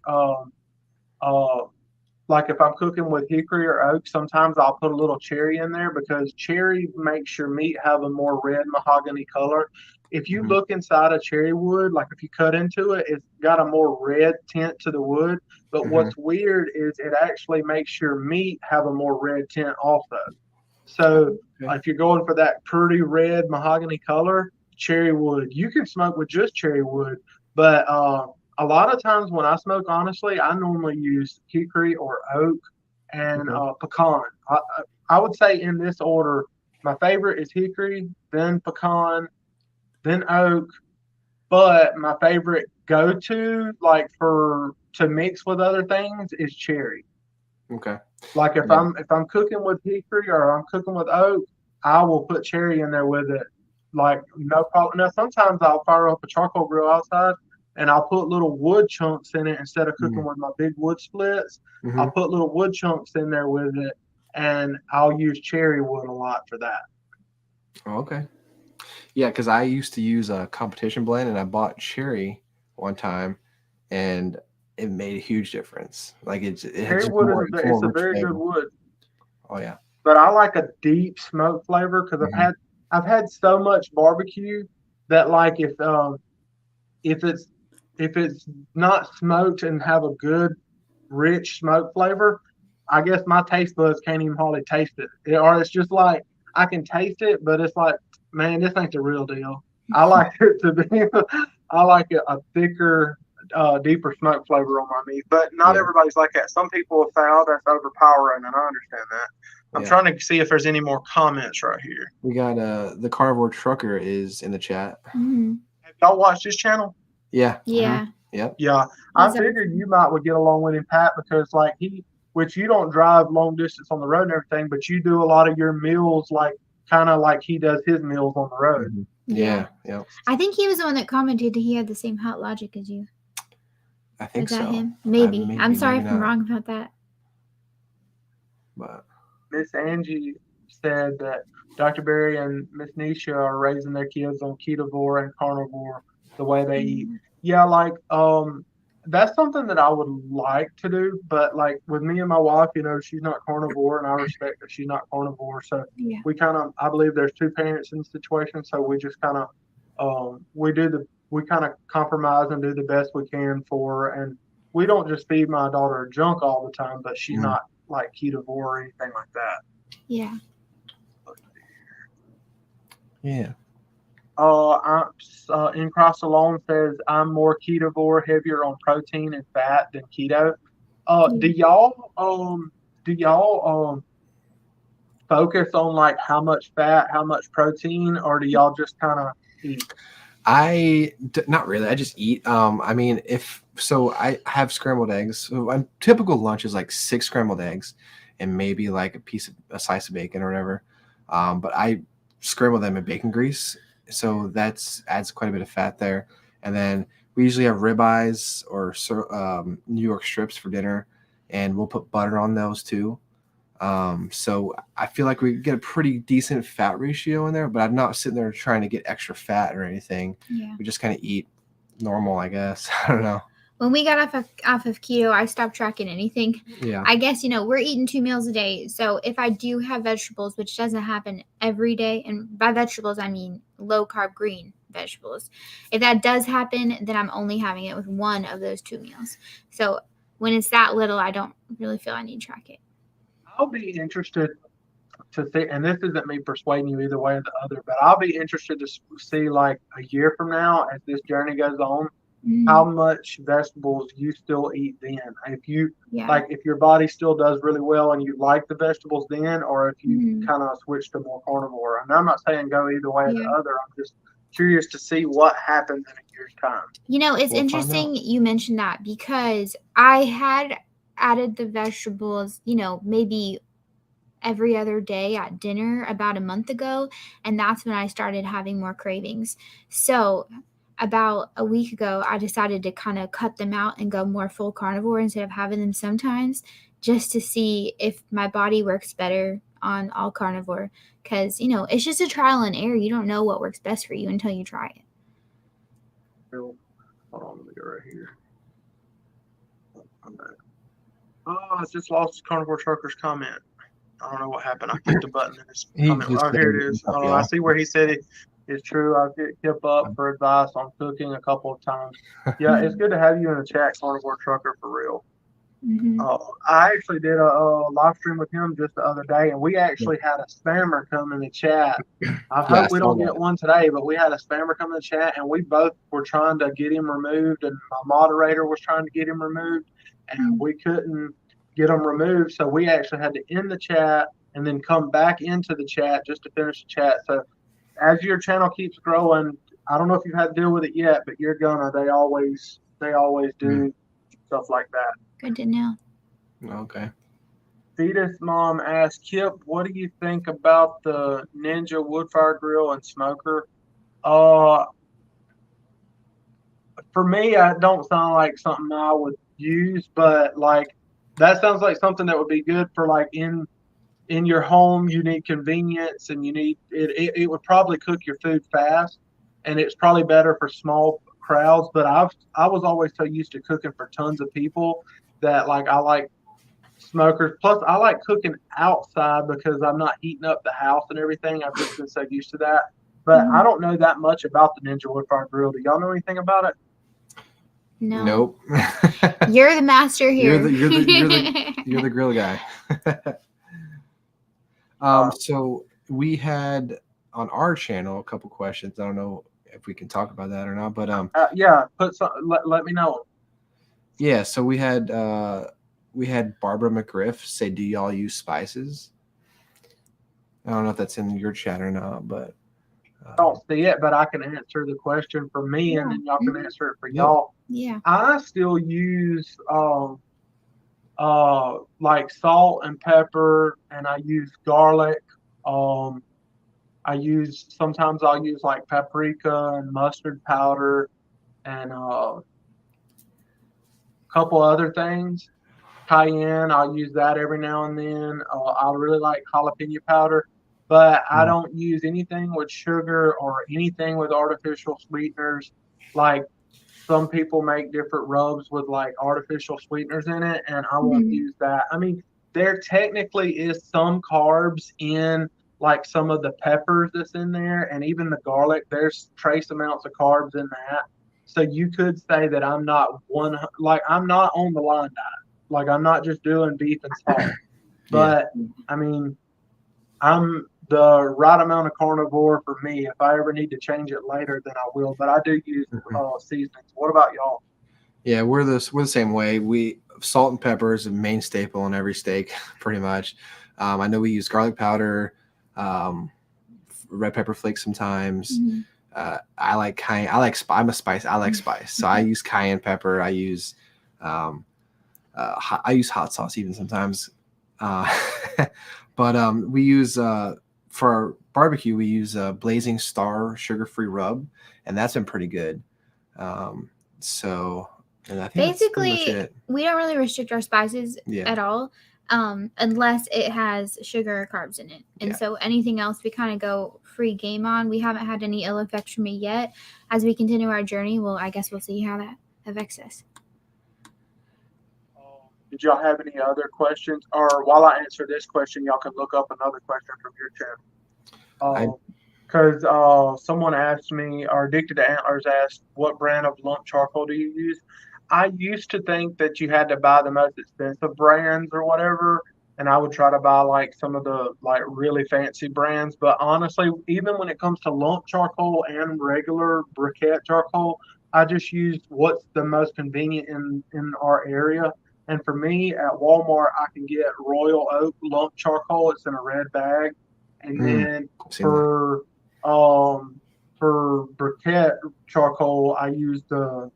if I'm cooking with hickory or oak, sometimes I'll put a little cherry in there because cherry makes your meat have a more red mahogany color. If you look inside a cherry wood, like if you cut into it, it's got a more red tint to the wood. But what's weird is it actually makes your meat have a more red tint also. So if you're going for that pretty red mahogany color, cherry wood. You can smoke with just cherry wood, but a lot of times when I smoke, honestly, I normally use hickory or oak and pecan. I would say in this order, my favorite is hickory, then pecan, then oak. But my favorite go-to, like to mix with other things, is cherry. Okay. Like if I'm cooking with hickory or I'm cooking with oak, I will put cherry in there with it. Like, no problem. Now sometimes I'll fire up a charcoal grill outside and I'll put little wood chunks in it instead of cooking with my big wood splits. I'll put little wood chunks in there with it, and I'll use cherry wood a lot for that. Oh, okay. Yeah, because I used to use a competition blend, and I bought cherry one time, and it made a huge difference. Like cherry wood is a very good wood. Oh yeah. But I like a deep smoke flavor because I've had so much barbecue that, like, if it's not smoked and have a good rich smoke flavor, I guess my taste buds can't even hardly taste it. Or it's just like I can taste it, but it's like, man, this ain't the real deal. I like it to be a thicker, deeper smoke flavor on my meat. But not everybody's like that. Some people will say, "Oh, that's overpowering," and I understand that. I'm trying to see if there's any more comments right here. We got the Carnivore Trucker is in the chat. Have y'all watched his channel? Yeah. Yeah. Yep. Yeah. I figured you would get along with him, Pat, because like which you don't drive long distance on the road and everything, but you do a lot of your meals like kind of like he does his meals on the road. Yeah. I think he was the one that commented he had the same hot logic as you. I think so. Him? Maybe. I'm sorry if I'm wrong about that. But Miss Angie said that Dr. Berry and Miss Nisha are raising their kids on ketovore and carnivore the way they eat. Yeah, like that's something that I would like to do, but like with me and my wife, she's not carnivore, and I respect that she's not carnivore. So Yeah. we kind of, I believe there's two parents in the situation, so we just kind of, we kind of compromise and do the best we can for her, and we don't just feed my daughter junk all the time, but she's not like ketovore or anything like that. Yeah. Yeah. In Cross Alone says I'm more ketovore, heavier on protein and fat than keto. Do y'all focus on like how much fat, how much protein, or do y'all just kind of eat? Not really. I just eat. I mean, I have scrambled eggs. So my typical lunch is like 6 scrambled eggs and maybe like a slice of bacon or whatever. But I scramble them in bacon grease. So that adds quite a bit of fat there. And then we usually have ribeyes or New York strips for dinner, and we'll put butter on those too. So I feel like we get a pretty decent fat ratio in there, but I'm not sitting there trying to get extra fat or anything. Yeah. We just kind of eat normal, I guess. I don't know. When we got off of keto, I stopped tracking anything. Yeah. I guess, we're eating 2 meals a day. So if I do have vegetables, which doesn't happen every day, and by vegetables, I mean low carb green vegetables. If that does happen, then I'm only having it with one of those 2 meals. So when it's that little, I don't really feel I need to track it. I'll be interested to see, and this isn't me persuading you either way or the other, but I'll be interested to see like a year from now as this journey goes on, how much vegetables you still eat then. If you like, if your body still does really well and you like the vegetables then, or if you kind of switch to more carnivore. And I'm not saying go either way or the other. I'm just curious to see what happens in a year's time. It's interesting you mentioned that, because I had added the vegetables, maybe every other day at dinner about a month ago, and that's when I started having more cravings. So about a week ago, I decided to kind of cut them out and go more full carnivore instead of having them sometimes, just to see if my body works better on all carnivore, because it's just a trial and error. You don't know what works best for you until you try it. Hold on, let me go right here. I just lost Carnivore Trucker's comment. I don't know what happened. I clicked the button and his comment. Oh, here it is. I see where he said it's true. I've hit Kipp up for advice on cooking a couple of times. Yeah, it's good to have you in the chat, Carnivore Trucker, for real. I actually did a live stream with him just the other day, and we actually had a spammer come in the chat. I hope we don't get one today, but we had a spammer come in the chat, and we both were trying to get him removed, and my moderator was trying to get him removed, and we couldn't get them removed. So we actually had to end the chat and then come back into the chat just to finish the chat. So as your channel keeps growing, I don't know if you've had to deal with it yet, but you're gonna. They always do stuff like that. Good to know. Okay. Fetus Mom asked, Kipp, what do you think about the Ninja wood fire grill and smoker? For me, it don't sound like something I would use, but like that sounds like something that would be good for like in your home. You need convenience, and you need it would probably cook your food fast, and it's probably better for small crowds. But I was always so used to cooking for tons of people that like I like smokers. Plus I like cooking outside because I'm not heating up the house and everything. I've just been so used to that. But I don't know that much about the Ninja wood fire grill. Do y'all know anything about it? No. Nope. You're the master here. You're the grill guy. So we had on our channel a couple questions. I don't know if we can talk about that or not, but yeah, let me know. Yeah, so we had Barbara McGriff say, "Do y'all use spices?" I don't know if that's in your chat or not, but I don't see it, but I can answer the question for me, and then y'all can answer it for y'all. Yeah. I still use like salt and pepper, and I use garlic. Sometimes I'll use like paprika and mustard powder and a couple other things. Cayenne, I'll use that every now and then. I really like jalapeno powder. but I don't use anything with sugar or anything with artificial sweeteners. Like some people make different rubs with like artificial sweeteners in it, and I won't Mhm. use that. I mean, there technically is some carbs in like some of the peppers that's in there, and even the garlic. There's trace amounts of carbs in that. So you could say that I'm not like I'm not on the line diet. Like I'm not just doing beef and salt. Yeah. But I mean, I'm the right amount of carnivore for me. If I ever need to change it later, then I will. But I do use Mhm. seasonings. What about y'all? Yeah, we're the same way. We salt and pepper is a main staple in every steak, pretty much. I know we use garlic powder, um, red pepper flakes sometimes. Mhm. I like cayenne. I'm a spice. I like spice, so I use cayenne pepper. I use um, I use hot sauce even sometimes. Uh, but we use for our barbecue we use Blazing Star sugar-free rub, and that's been pretty good. Um, so, and I think that's pretty much Basically, it. we don't really restrict our spices Yeah. at all, unless it has sugar or carbs in it. And Yeah. so anything else we kind of go free game on. We haven't had any ill effects from it yet. As we continue our journey, I guess we'll see how that affects us. Did y'all have any other questions? Or while I answer this question, y'all can look up another question from your channel. Because someone asked me, or Addicted to Antlers asked, what brand of lump charcoal do you use? I used to think that you had to buy the most expensive brands or whatever, and I would try to buy like some of the like really fancy brands. But honestly, even when it comes to lump charcoal and regular briquette charcoal, I just use what's the most convenient in our area. And for me, at Walmart, I can get Royal Oak lump charcoal. It's in a red bag, and then I've seen that. for briquette charcoal, I use the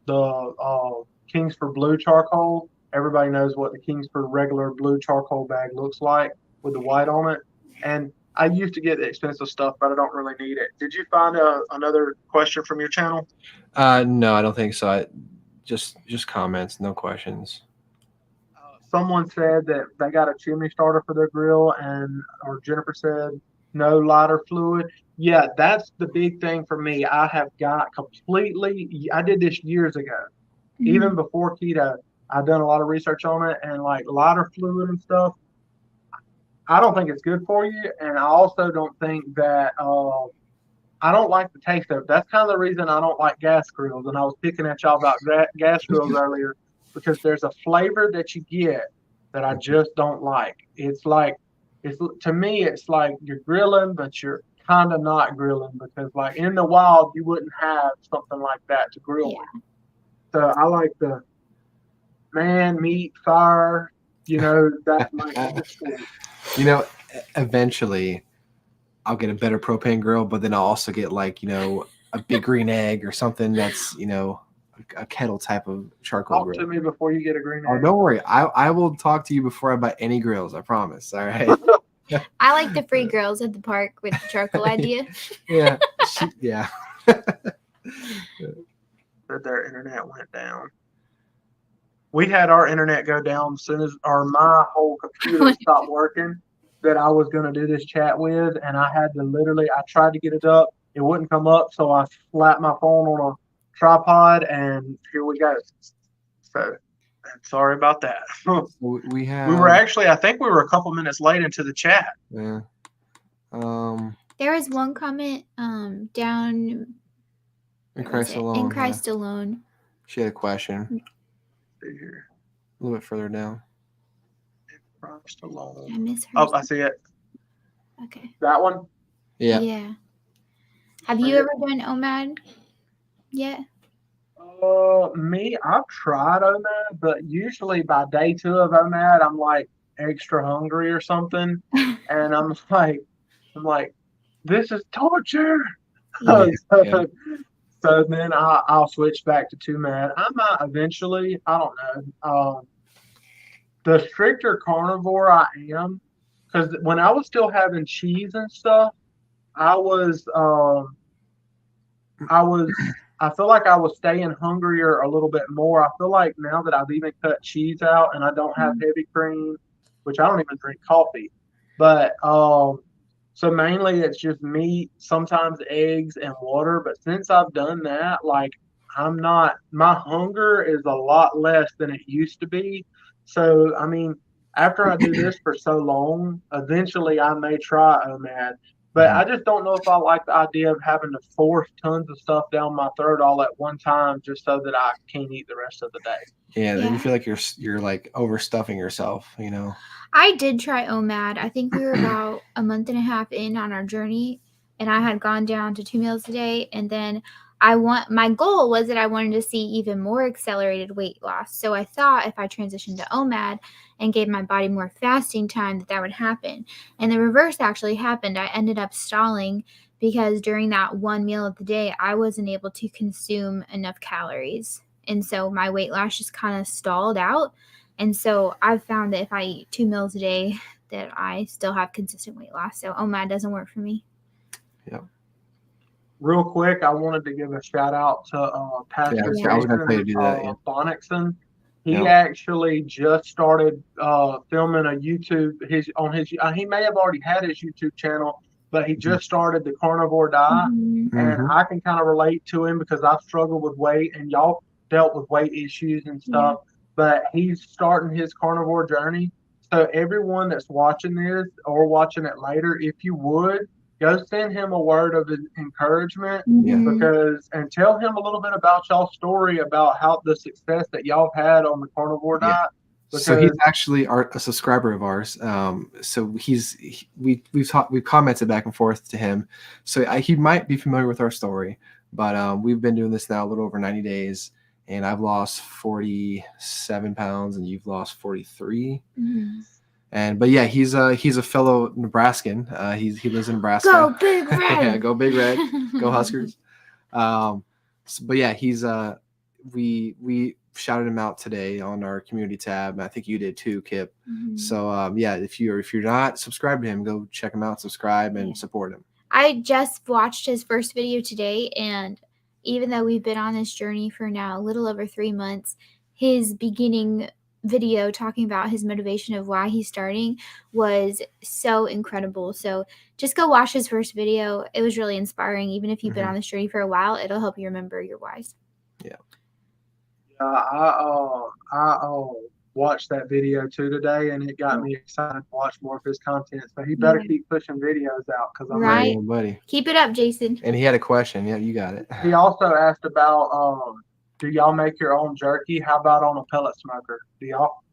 Kingsford blue charcoal. Everybody knows what the Kingsford regular blue charcoal bag looks like with the white on it. And I used to get the expensive stuff, but I don't really need it. Did you find another question from your channel? No, I don't think so. Just comments, no questions. Someone said that they got a chimney starter for their grill, and or Jennifer said no lighter fluid. Yeah, that's the big thing for me. I have got completely. I did this years ago, even before keto. I've done a lot of research on it, and like lighter fluid and stuff. I don't think it's good for you, and I also don't think that. I don't like the taste of it. That's kind of the reason I don't like gas grills. And I was picking at y'all about gas grills earlier because there's a flavor that you get that I just don't like. It's like, it's to me, it's like you're grilling, but you're kind of not grilling because, like, in the wild, you wouldn't have something like that to grill with. So I like the man, meat, fire, that like, Eventually I'll get a better propane grill, but then I'll also get like, a big green egg or something that's, a kettle type of charcoal Talk grill. to me before you get a green egg. Oh, don't worry. I will talk to you before I buy any grills. I promise. All right. I like the free grills at the park with the charcoal idea. Yeah. Yeah. That their internet went down. We had our internet go down as soon as my whole computer stopped working that I was going to do this chat with, and I had to I tried to get it up. It wouldn't come up, so I slapped my phone on a tripod, and here we go. So, sorry about that. We were actually, I think we were a couple minutes late into the chat. Yeah. There was one comment down in Christ alone. In Christ alone. She had a question. See here. A little bit further down. Christ alone. I miss her. Oh, I see it. Okay. That one? Yeah. Yeah. Have you ever done OMAD yet? Me, I've tried OMAD, but usually by day 2 of OMAD, I'm like extra hungry or something, and I'm like, this is torture. Yeah. So then I'll switch back to 2MAD. I might eventually. I don't know. The stricter carnivore I am, because when I was still having cheese and stuff, I feel like I was staying hungrier a little bit more. I feel like now that I've even cut cheese out and I don't have heavy cream, which I don't even drink coffee, but So mainly it's just meat, sometimes eggs and water. But since I've done that, like my hunger is a lot less than it used to be. So, I mean, after I do this for so long, eventually I may try OMAD. But I just don't know if I like the idea of having to force tons of stuff down my throat all at one time just so that I can't eat the rest of the day. Yeah, then you Yeah. feel like you're like overstuffing yourself, you know. I did try OMAD. I think we were about a month and a half in on our journey, and I had gone down to 2 meals a day. And then my goal was that I wanted to see even more accelerated weight loss. So I thought if I transitioned to OMAD and gave my body more fasting time, that would happen. And the reverse actually happened. I ended up stalling because during that one meal of the day, I wasn't able to consume enough calories. And so my weight loss just kind of stalled out. And so I've found that if I eat 2 meals a day, that I still have consistent weight loss. So OMAD doesn't work for me. Yeah. Real quick, I wanted to give a shout out to Pastor I was going to tell you to do that. Yeah. Bonnickson. He actually just started filming a YouTube. He may have already had his YouTube channel, but he just started the Carnivore Diet, and I can kind of relate to him because I've struggled with weight, and y'all dealt with weight issues and stuff. But he's starting his carnivore journey. So everyone that's watching this or watching it later, if you would, go send him a word of encouragement and tell him a little bit about y'all's story about how the success that y'all have had on the Carnivore Diet. So he's actually a subscriber of ours. So we've commented back and forth to him. So he might be familiar with our story, but we've been doing this now a little over 90 days. And I've lost 47 pounds, and you've lost 43. But yeah, he's a fellow Nebraskan. He lives in Nebraska. Go Big Red! Yeah, go Big Red, go Huskers. But yeah, he's we shouted him out today on our community tab. I think you did too, Kipp. So yeah, if you're not subscribed to him, go check him out, subscribe, and support him. I just watched his first video today, and even though we've been on this journey for now a little over 3 months, his beginning video talking about his motivation of why he's starting was so incredible. So just go watch his first video. It was really inspiring. Even if you've been on this journey for a while, it'll help you remember your whys. Yeah. I watched that video too today, and it got me excited to watch more of his content. So he better keep pushing videos out because I'm right, buddy. Keep it up, Jason. And he had a question. Yeah, you got it. He also asked about do y'all make your own jerky? How about on a pellet smoker? Do y'all?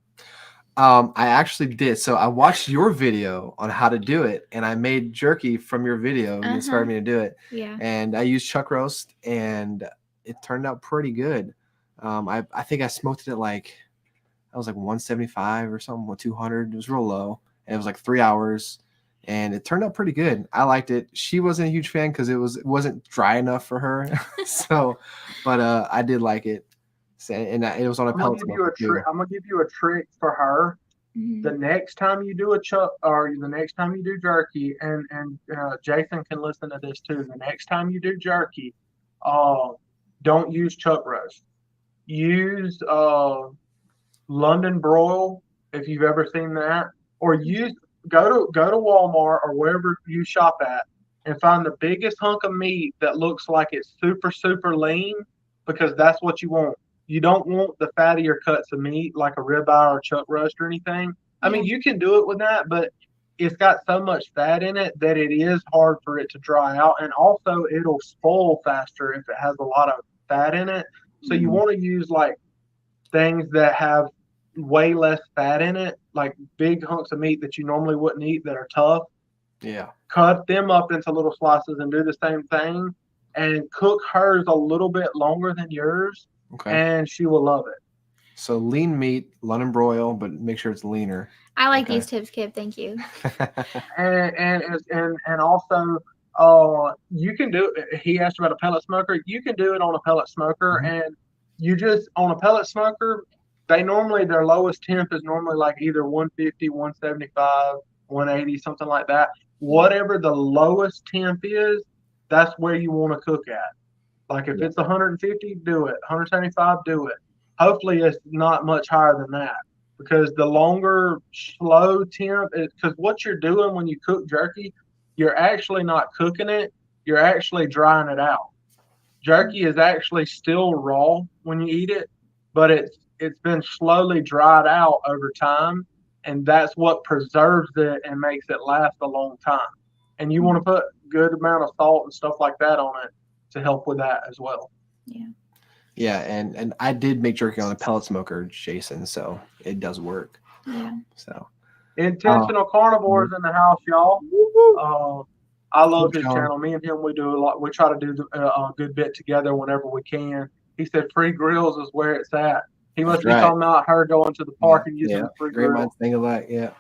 I actually did. So I watched your video on how to do it, and I made jerky from your video. You inspired me to do it. Yeah. And I used chuck roast, and it turned out pretty good. I think I smoked it at like 175 or something, 200. It was real low, and it was like 3 hours, and it turned out pretty good. I liked it. She wasn't a huge fan because it wasn't dry enough for her. But I did like it. And it was on a pellet smoker. I'm gonna give you a trick for her. The next time you do the next time you do jerky, and Jason can listen to this too. The next time you do jerky, don't use chuck roast. Use London broil if you've ever seen that, or go to Walmart or wherever you shop at and find the biggest hunk of meat that looks like it's super lean, because that's what you want. You don't want the fattier cuts of meat like a ribeye or chuck roast or anything. I mean, you can do it with that, but it's got so much fat in it that it is hard for it to dry out, and also it'll spoil faster if it has a lot of fat in it. So you want to use like things that have way less fat in it, like big hunks of meat that you normally wouldn't eat that are tough. Yeah. Cut them up into little slices and do the same thing, and cook hers a little bit longer than yours. Okay. And she will love it. So lean meat, London broil, but make sure it's leaner. I like these tips, Kipp. Thank you. and also, you can do. He asked about a pellet smoker. You can do it on a pellet smoker, and you just on a pellet smoker. Their lowest temp is normally like either 150, 175, 180, something like that. Whatever the lowest temp is, that's where you want to cook at. Like if it's 150, do it. 175, do it. Hopefully it's not much higher than that, because the longer slow temp, because what you're doing when you cook jerky, you're actually not cooking it. You're actually drying it out. Jerky is actually still raw when you eat it, but it's been slowly dried out over time, and that's what preserves it and makes it last a long time. And you want to put good amount of salt and stuff like that on it to help with that as well. Yeah. Yeah, and I did make jerky on a pellet smoker, Jason, so it does work. Yeah. So Intentional Carnivores in the house, y'all. I love his channel. Me and him, we do a lot. We try to do a good bit together whenever we can. He said free grills is where it's at. He must be talking about her going to the park and using the free grill. Great thing of that, yeah.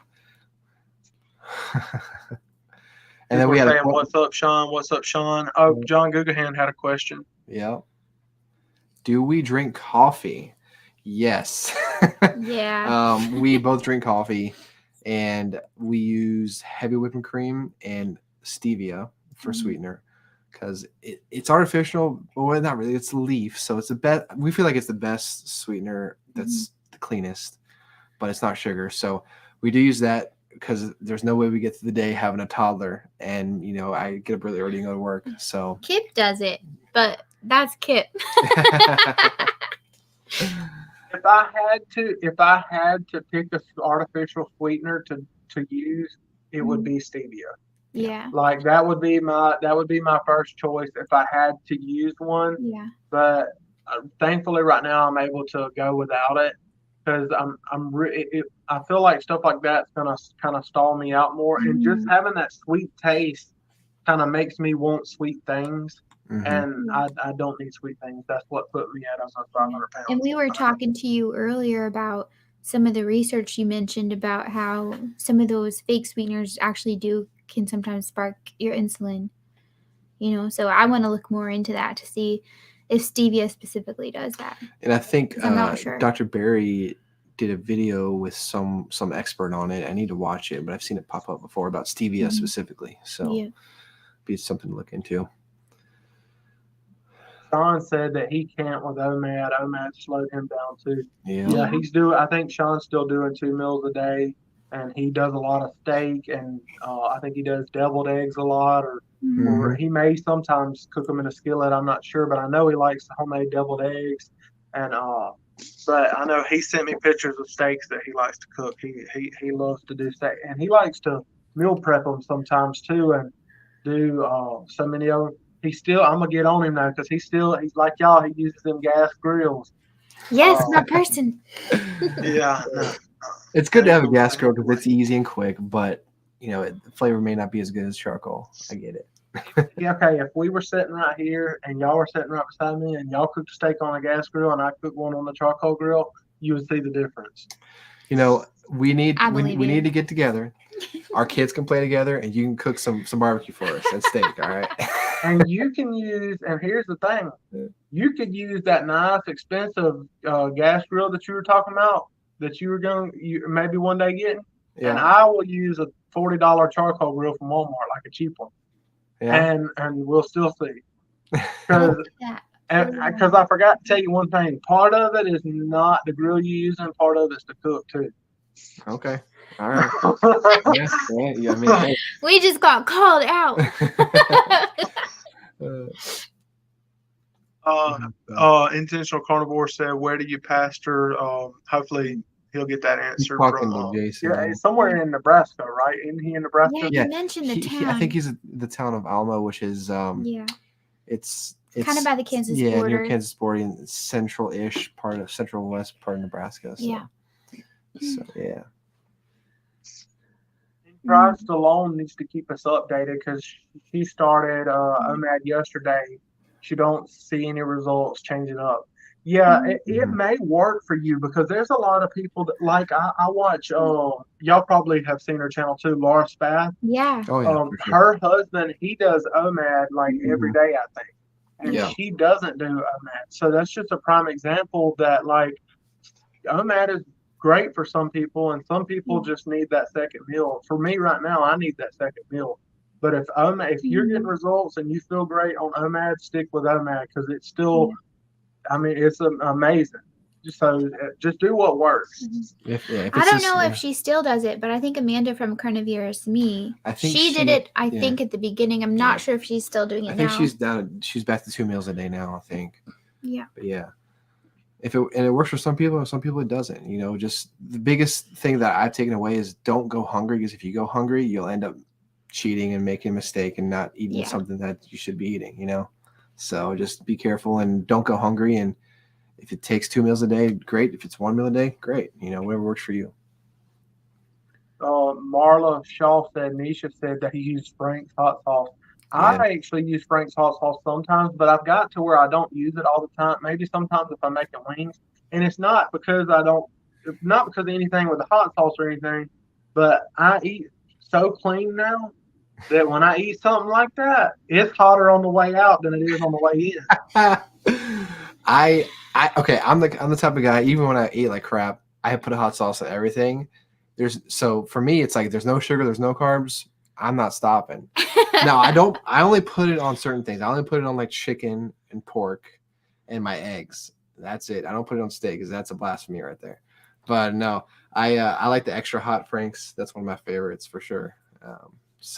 And then we had saying, "What's up, Sean? What's up, Sean?" Oh, John Gugahan had a question. Yeah. Do we drink coffee? Yes. Yeah. We both drink coffee, and we use heavy whipping cream and stevia for sweetener because it's artificial. Well, not really. It's leaf, so it's the best. We feel like it's the best sweetener. That's the cleanest, but it's not sugar. So we do use that because there's no way we get through the day having a toddler, and I get up really early and go to work. So Kipp does it, but that's Kipp. If I had to pick an artificial sweetener to use, it would be stevia. Yeah. Like that would be my first choice if I had to use one. Yeah. But thankfully, right now I'm able to go without it because I feel like stuff like that's gonna kind of stall me out more, and just having that sweet taste kind of makes me want sweet things. And I don't need sweet things. That's what put me at 500 pounds. And we were talking to you earlier about some of the research you mentioned about how some of those fake sweeteners actually can sometimes spark your insulin. So I want to look more into that to see if stevia specifically does that. And I think I'm not sure. Dr. Barry did a video with some expert on it. I need to watch it, but I've seen it pop up before about stevia specifically. So be something to look into. Sean said that he can't with OMAD. OMAD slowed him down too. Yeah, I think Sean's still doing 2 meals a day, and he does a lot of steak, and I think he does deviled eggs a lot, or he may sometimes cook them in a skillet. I'm not sure, but I know he likes homemade deviled eggs, and but I know he sent me pictures of steaks that he likes to cook. He loves to do steak, and he likes to meal prep them sometimes too, and do so many of them. I'm gonna get on him now because he's like y'all. He uses them gas grills. Yes, my person. Yeah, it's good to have a gas grill because it's easy and quick, but the flavor may not be as good as charcoal. I get it. Yeah, okay. If we were sitting right here and y'all were sitting right beside me, and y'all cooked a steak on a gas grill and I cooked one on the charcoal grill, you would see the difference. We need to get together. Our kids can play together, and you can cook some barbecue for us and steak. All right. And you can use, and here's the thing, you could use that nice, expensive gas grill that you were talking about that you were maybe one day getting, and I will use a $40 charcoal grill from Walmart, like a cheap one, and we'll still see. Because I forgot to tell you one thing, part of it is not the grill you use, and part of it's to cook too. Okay. All right. I mean, hey. We just got called out. Intentional Carnivore said, "Where do you pasture?" Hopefully, he'll get that answer from Jason. Yeah, somewhere in Nebraska, right? Isn't he in Nebraska? Yeah, you mentioned the town. I think he's the town of Alma, which is it's kind of by the Kansas border. Yeah, near Kansas border, in central-ish part of central west part of Nebraska. So. Yeah. So yeah. Drive Stallone needs to keep us updated because she started OMAD yesterday. She don't see any results. Change it up. Yeah, it may work for you because there's a lot of people that like I watch. Y'all probably have seen her channel too, Laura Spath. Yeah. Oh yeah. Sure. Her husband, he does OMAD like every day, I think, and she doesn't do OMAD. So that's just a prime example that like OMAD is great for some people, and some people just need that second meal. For me right now, I need that second meal. But if you're getting results and you feel great on OMAD, stick with OMAD because it's still, I mean, it's amazing. just do what works. If I it's don't just, know if she still does it, but I think Amanda from Carnivore Me, I think she did it, I yeah. think, at the beginning. I'm not sure if she's still doing it I think now. she's back to 2 meals a day now, I think. Yeah. But yeah. And it works for some people, and some people it doesn't. You know, just the biggest thing that I've taken away is don't go hungry, because if you go hungry, you'll end up cheating and making a mistake and not eating something that you should be eating, you know? So just be careful and don't go hungry. And if it takes 2 meals a day, great. If it's 1 meal a day, great. You know, whatever works for you. Marla Shaw said, Nisha said that he used Frank's hot sauce. Yeah. I actually use Frank's hot sauce sometimes, but I've got to where I don't use it all the time. Maybe sometimes if I'm making wings, and it's not because not because of anything with the hot sauce or anything, but I eat so clean now that when I eat something like that, it's hotter on the way out than it is on the way in. Okay, I'm the type of guy, even when I eat like crap, I put a hot sauce on everything. So for me, it's like there's no sugar, there's no carbs. I'm not stopping. Now I only put it on certain things. I only put it on like chicken and pork and my eggs. That's it. I don't put it on steak because that's a blasphemy right there. But no, I like the extra hot Franks. That's one of my favorites for sure.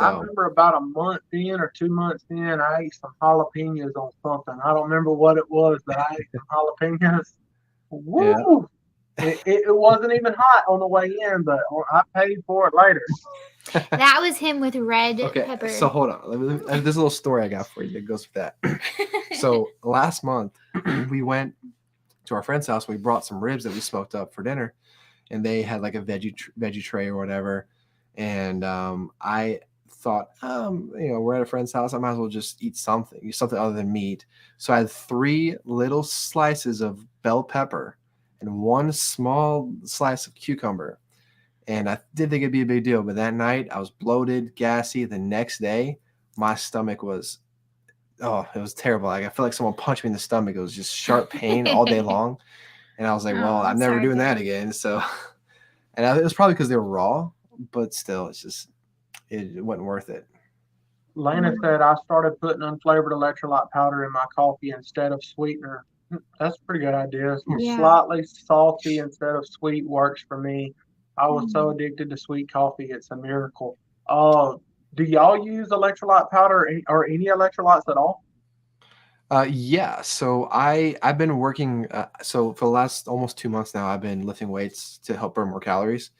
I remember about a month in or 2 months in, I ate some jalapenos on something. I don't remember what it was, but I ate some jalapenos. Woo! Yeah. It wasn't even hot on the way in, but I paid for it later. That was him with red pepper. So hold on. There's a little story I got for you that goes with that. So last month, we went to our friend's house. We brought some ribs that we smoked up for dinner, and they had like a veggie tray or whatever. And I thought, we're at a friend's house. I might as well just eat something other than meat. So I had 3 little slices of bell pepper and 1 small slice of cucumber. And I did think it'd be a big deal, but that night I was bloated, gassy. The next day, my stomach was, it was terrible. Like I felt like someone punched me in the stomach. It was just sharp pain all day long. And I was like, well, I'm never doing that again. So, and it was probably because they were raw, but still, it wasn't worth it. Lana said, I started putting unflavored electrolyte powder in my coffee instead of sweetener. That's a pretty good idea. Slightly salty instead of sweet works for me. I was so addicted to sweet coffee. It's a miracle. Do y'all use electrolyte powder or any electrolytes at all? Yeah. So I've been working. So for the last almost 2 months now, I've been lifting weights to help burn more calories,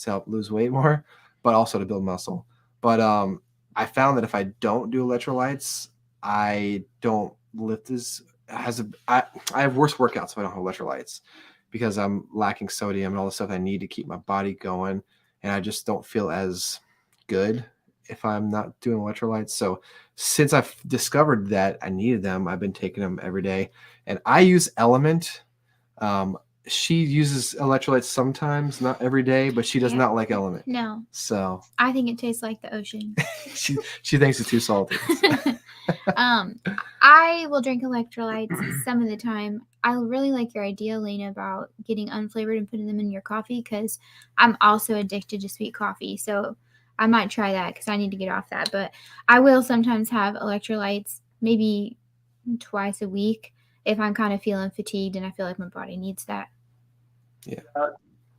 to help lose weight more, but also to build muscle. But I found that if I don't do electrolytes, I don't lift I have worse workouts if I don't have electrolytes, because I'm lacking sodium and all the stuff I need to keep my body going. And I just don't feel as good if I'm not doing electrolytes. So since I've discovered that I needed them, I've been taking them every day. And I use Element. She uses electrolytes sometimes, not every day, but she does not like Element. No. So I think it tastes like the ocean. she thinks it's too salty. I will drink electrolytes some of the time. I really like your idea, Lena, about getting unflavored and putting them in your coffee, because I'm also addicted to sweet coffee. So I might try that because I need to get off that. But I will sometimes have electrolytes maybe twice a week if I'm kind of feeling fatigued and I feel like my body needs that. Yeah.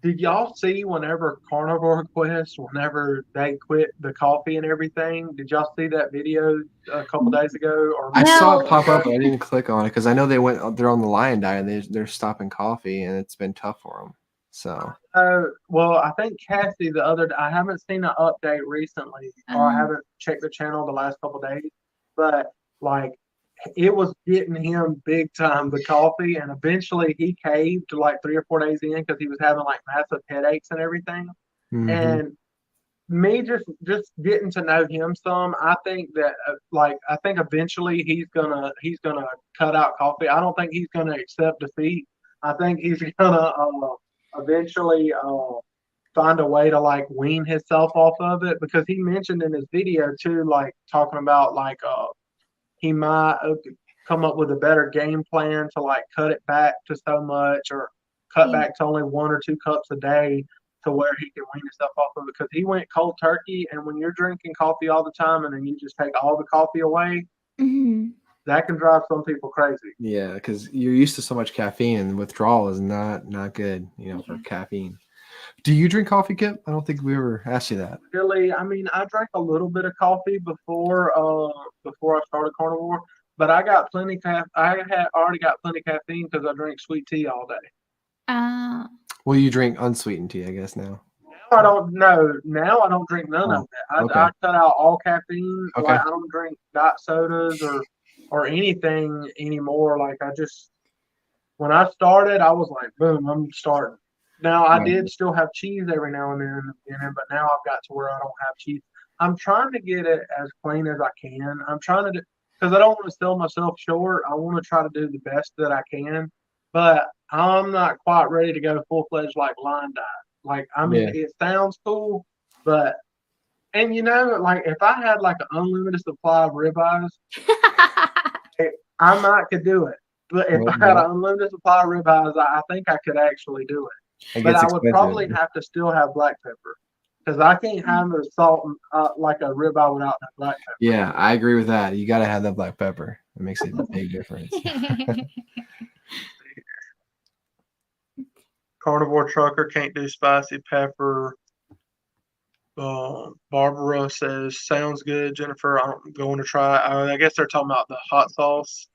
Did y'all see whenever Carnivore Quest, whenever they quit the coffee and everything, did y'all see that video a couple days ago? Or I saw it pop up, but I didn't click on it because I know they're on the lion diet and they're stopping coffee, and it's been tough for them. So. Well, I think Cassie I haven't seen an update recently, or I haven't checked the channel the last couple of days, but like it was getting him big time, the coffee, and eventually he caved like 3 or 4 days in because he was having like massive headaches and everything. Mm-hmm. And me just getting to know him some, I think that I think eventually he's gonna cut out coffee. I don't think he's gonna accept defeat. I think he's gonna eventually find a way to like wean himself off of it, because he mentioned in his video too, like talking about like he might come up with a better game plan to like cut it back to so much, or cut back to only 1 or 2 cups a day, to where he can wean himself off of it. Because he went cold turkey, and when you're drinking coffee all the time and then you just take all the coffee away, that can drive some people crazy. Yeah, because you're used to so much caffeine, and withdrawal is not good, for caffeine. Do you drink coffee, Kip? I don't think we ever asked you that. Really, I mean, I drank a little bit of coffee before I started carnivore, but I got plenty I had already got plenty of caffeine because I drink sweet tea all day. Well, you drink unsweetened tea, I guess now. Now I don't know. Now I don't drink none of it. Okay. I cut out all caffeine. Okay. Like I don't drink diet sodas or anything anymore. Like I just when I started, I was like, boom, I'm starting. Now I did still have cheese every now and then in the beginning, but now I've got to where I don't have cheese. I'm trying to get it as clean as I can. I'm trying to do because I don't want to sell myself short. I want to try to do the best that I can, but I'm not quite ready to go full fledged like line diet. Like I mean, it sounds cool, but and like if I had like an unlimited supply of ribeyes, I might could do it. But if I had an unlimited supply of ribeyes, I think I could actually do it. But I would probably have to still have black pepper because I can't have the salt like a ribeye without that black pepper. Yeah, I agree with that. You got to have that black pepper. It makes a big difference. Carnivore trucker can't do spicy pepper. Barbara says, sounds good, Jennifer. I'm going to try. I guess they're talking about the hot sauce.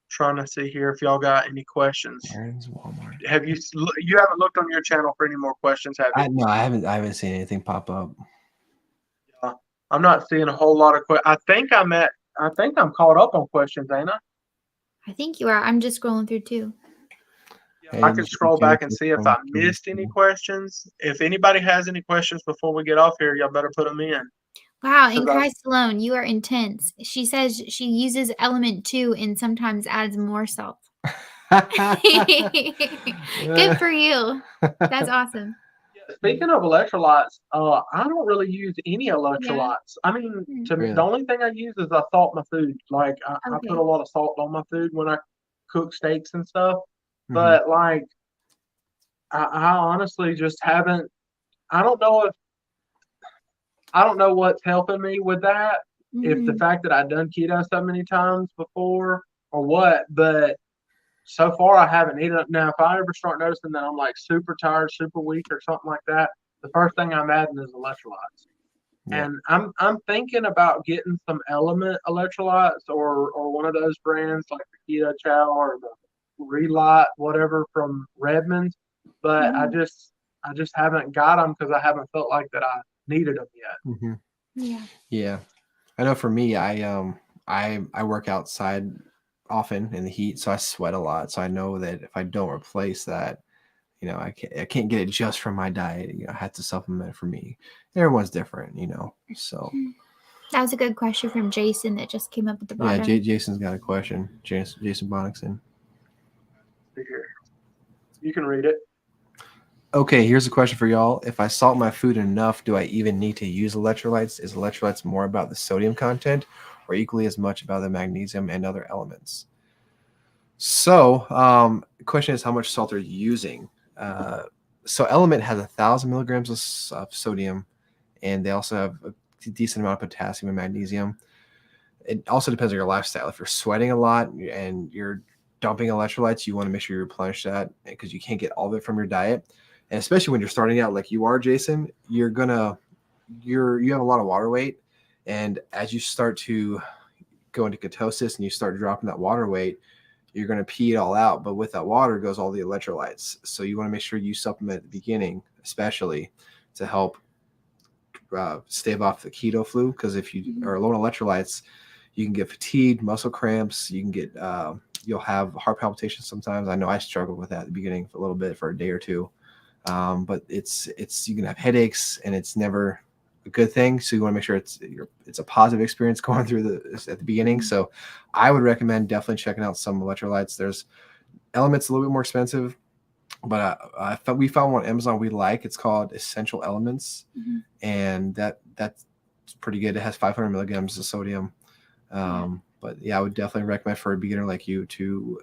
Trying to see here if y'all got any questions. Aaron's Walmart. Have you haven't looked on your channel for any more questions, have you? No, I haven't seen anything pop up. Yeah, I'm not seeing a whole lot of questions. I think I'm caught up on questions, ain't I? I think you are. I'm just scrolling through too. Yeah, I can scroll back and see if I missed any questions. If anybody has any questions before we get off here, y'all better put them in. Wow, in Christ alone, you are intense. She says she uses element 2 and sometimes adds more salt. Good for you. That's awesome. Speaking of electrolytes, I don't really use any electrolytes. I mean, the only thing I use is I salt my food. Like I put a lot of salt on my food when I cook steaks and stuff. But like, I honestly just haven't. I don't know what's helping me with that. If the fact that I've done keto so many times before or what, but so far I haven't eaten it. Now, if I ever start noticing that I'm like super tired, super weak or something like that, the first thing I'm adding is electrolytes. Yeah. And I'm thinking about getting some Element electrolytes or one of those brands like the Keto Chow or the Relight, whatever from Redmond's. But I just haven't got them because I haven't felt like that I needed them yet. Yeah. I know for me, I work outside often in the heat, so I sweat a lot. So I know that if I don't replace that, I can't get it just from my diet. I have to supplement for me. Everyone's different, So that was a good question from Jason that just came up at the bottom. Yeah, Jason's got a question. Jason Bonnickson. You can read it. Okay, here's a question for y'all. If I salt my food enough, do I even need to use electrolytes? Is electrolytes more about the sodium content or equally as much about the magnesium and other elements? So the question is, how much salt are you using? So Element has 1,000 milligrams of sodium, and they also have a decent amount of potassium and magnesium. It also depends on your lifestyle. If you're sweating a lot and you're dumping electrolytes, you want to make sure you replenish that because you can't get all of it from your diet. And especially when you're starting out like you are, Jason, you have a lot of water weight. And as you start to go into ketosis and you start dropping that water weight, you're going to pee it all out. But with that water goes all the electrolytes. So you want to make sure you supplement at the beginning, especially to help stave off the keto flu. Because if you are low on electrolytes, you can get fatigued, muscle cramps. You can get you'll have heart palpitations sometimes. I know I struggled with that at the beginning for a little bit for a day or two. But it's you can have headaches and it's never a good thing. So you want to make sure it's a positive experience going through at the beginning. So I would recommend definitely checking out some electrolytes. There's Element's a little bit more expensive, but we found one on Amazon we like. It's called Essential Elements, and that's pretty good. It has 500 milligrams of sodium. But yeah, I would definitely recommend for a beginner like you to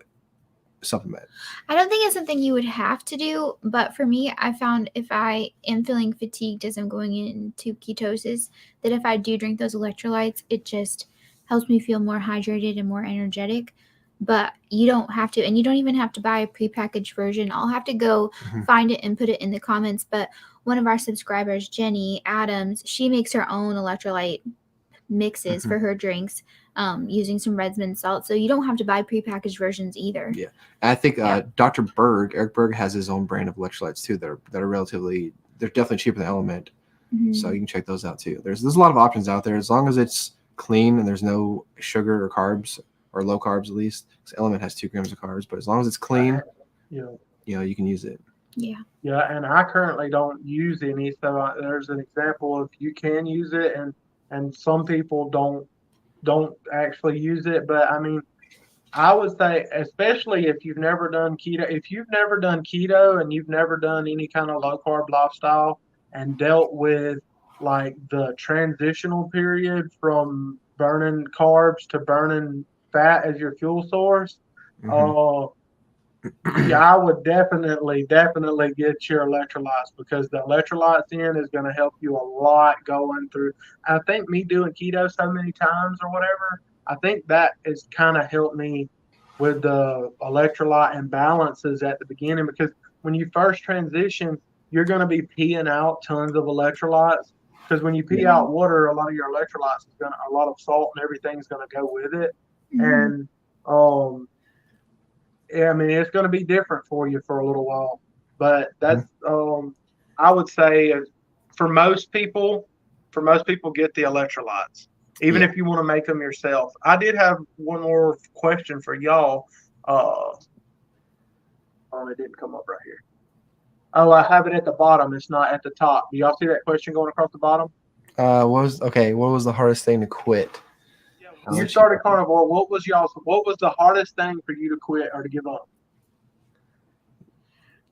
supplement. I don't think it's something you would have to do, but for me, I found if I am feeling fatigued as I'm going into ketosis, that if I do drink those electrolytes, it just helps me feel more hydrated and more energetic. But you don't have to, and you don't even have to buy a prepackaged version. I'll have to go find it and put it in the comments. But one of our subscribers, Jenny Adams, she makes her own electrolyte mixes for her drinks using some Redmond salt. So you don't have to buy prepackaged versions either. Yeah. And I think Dr. Berg, Eric Berg, has his own brand of electrolytes too that are relatively, they're definitely cheaper than Element. So you can check those out too. There's a lot of options out there as long as it's clean and there's no sugar or carbs, or low carbs at least. Because Element has 2 grams of carbs, but as long as it's clean, you can use it. Yeah. Yeah, and I currently don't use any, so there's an example of you can use it, and some people don't actually use it. But I mean, I would say, especially if you've never done keto and you've never done any kind of low carb lifestyle and dealt with like the transitional period from burning carbs to burning fat as your fuel source, I would definitely get your electrolytes, because the electrolytes is going to help you a lot going through. I think me doing keto so many times or whatever, I think that has kind of helped me with the electrolyte imbalances at the beginning, because when you first transition, you're going to be peeing out tons of electrolytes, because when you pee out water, a lot of your electrolytes a lot of salt and everything's going to go with it. And I mean, it's going to be different for you for a little while, but that's I would say for most people get the electrolytes, even if you want to make them yourself. I did have one more question for y'all. It didn't come up right here. Oh, I have it at the bottom. It's not at the top. Do y'all see that question going across the bottom? What was the hardest thing to quit? When you started Carnivore, what was the hardest thing for you to quit or to give up?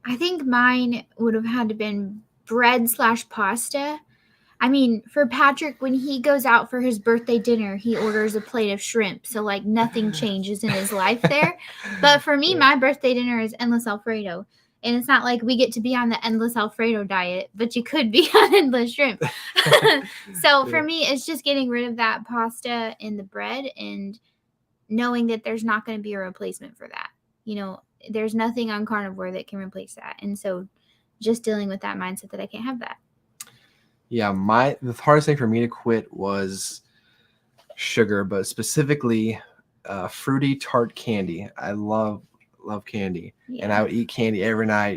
I think mine would have had to been bread/pasta. I mean, for Patrick, when he goes out for his birthday dinner, he orders a plate of shrimp. So, like, nothing changes in his life there. But for me, my birthday dinner is endless Alfredo. And it's not like we get to be on the endless Alfredo diet, but you could be on endless shrimp. So for me, it's just getting rid of that pasta and the bread and knowing that there's not going to be a replacement for that. You know, there's nothing on Carnivore that can replace that. And so just dealing with that mindset that I can't have that. Yeah, the hardest thing for me to quit was sugar, but specifically fruity tart candy. I love candy, and I would eat candy every night,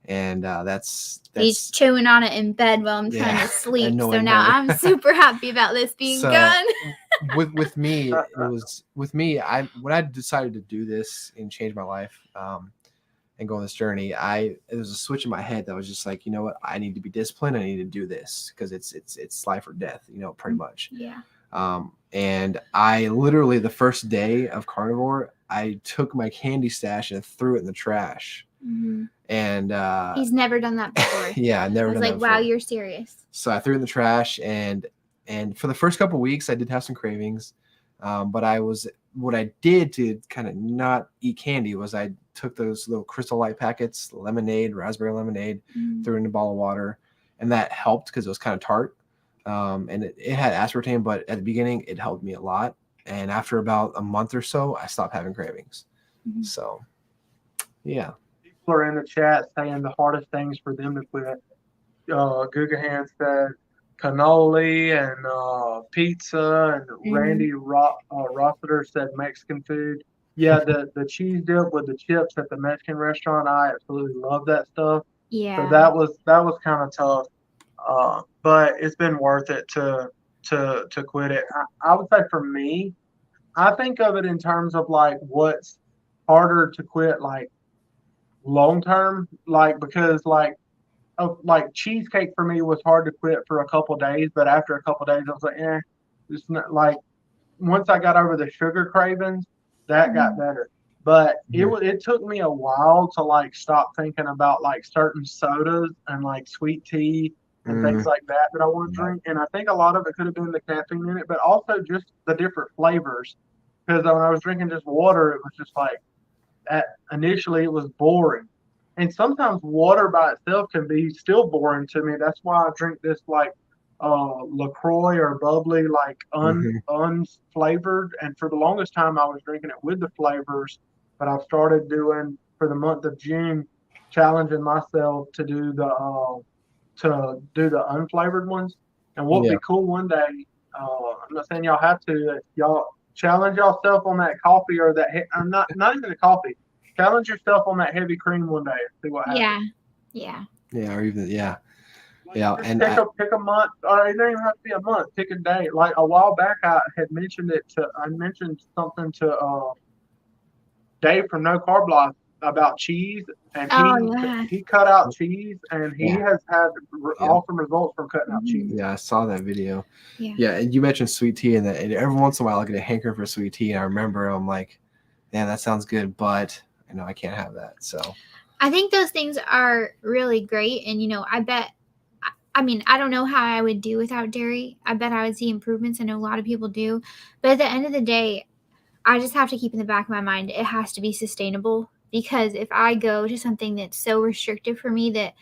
and that's he's chewing on it in bed while I'm trying to sleep. So now I'm super happy about this being done. with me, when I decided to do this and change my life and go on this journey, it was a switch in my head that was just like, you know what, I need to be disciplined. I need to do this because it's life or death, pretty much. Yeah. And I literally, the first day of Carnivore, I took my candy stash and threw it in the trash. And he's never done that before. Yeah, I never done that before. Wow, you're serious. So I threw it in the trash, and for the first couple of weeks, I did have some cravings. But what I did to kind of not eat candy was I took those little Crystal Light packets, lemonade, raspberry lemonade, threw it in a bottle of water, and that helped because it was kind of tart. And it had aspartame, but at the beginning, it helped me a lot. And after about a month or so, I stopped having cravings. So, yeah. People are in the chat saying the hardest things for them to quit. Gugahan said cannoli and pizza, and Randy Rossiter said Mexican food. Yeah, the cheese dip with the chips at the Mexican restaurant, I absolutely love that stuff. Yeah. So that was kind of tough. But it's been worth it to quit it. I would say for me, I think of it in terms of like what's harder to quit, like long term, like because like cheesecake for me was hard to quit for a couple days, but after a couple days I was like, it's not like once I got over the sugar cravings, that got better. But it took me a while to like stop thinking about like certain sodas and like sweet tea and things like that I want to drink. And I think a lot of it could have been the caffeine in it, but also just the different flavors. Because when I was drinking just water, it was just like, initially it was boring. And sometimes water by itself can be still boring to me. That's why I drink this like LaCroix or bubbly, like Mhm. unflavored. And for the longest time, I was drinking it with the flavors. But I've started doing for the month of June, challenging myself to do the unflavored ones. And what would Yeah. be cool one day, I'm not saying y'all have to, if y'all challenge yourself on that coffee or that, not even the coffee, challenge yourself on that heavy cream one day and see what happens. Yeah. Yeah. Yeah. Or even, yeah. Like, Yeah. just And pick a month, or it doesn't even have to be a month. Pick a day. Like a while back, I mentioned something to Dave from No Carb Life about cheese, and Oh yeah. he cut out cheese, and he Yeah. has had Yeah. awesome results from cutting out Mhm. cheese. yeah, I saw that video. Yeah. Yeah. And you mentioned sweet tea, and every once in a while I get a hankering for sweet tea. And I remember I'm like, man, that sounds good, but I know I can't have that. So I think those things are really great. And, I bet, I mean, I don't know how I would do without dairy. I bet I would see improvements. I know a lot of people do. But at the end of the day, I just have to keep in the back of my mind, it has to be sustainable. Because if I go to something that's so restrictive for me that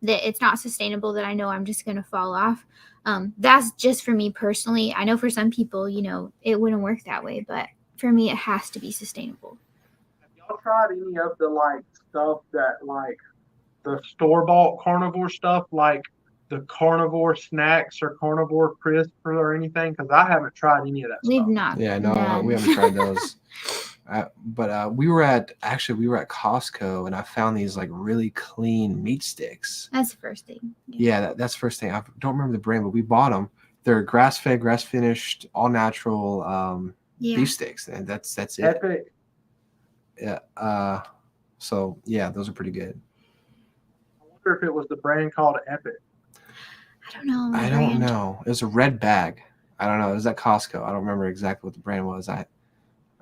it's not sustainable, that I know I'm just going to fall off. That's just for me personally. I know for some people, it wouldn't work that way. But for me, it has to be sustainable. Have y'all tried any of the like stuff that like the store bought carnivore stuff, like the carnivore snacks or carnivore crisps or anything? Because I haven't tried any of that We've stuff. not. yeah, no, we None. haven't tried those. But we were at Costco, and I found these like really clean meat sticks. That's the first thing. Yeah, that's the first thing. I don't remember the brand, but we bought them. They're grass fed, grass finished, all natural Yeah. beef sticks, and that's it. Epic. Yeah. So yeah, those are pretty good. I wonder if it was the brand called Epic. I don't know. I don't know. It was a red bag. I don't know. It was at Costco. I don't remember exactly what the brand was. I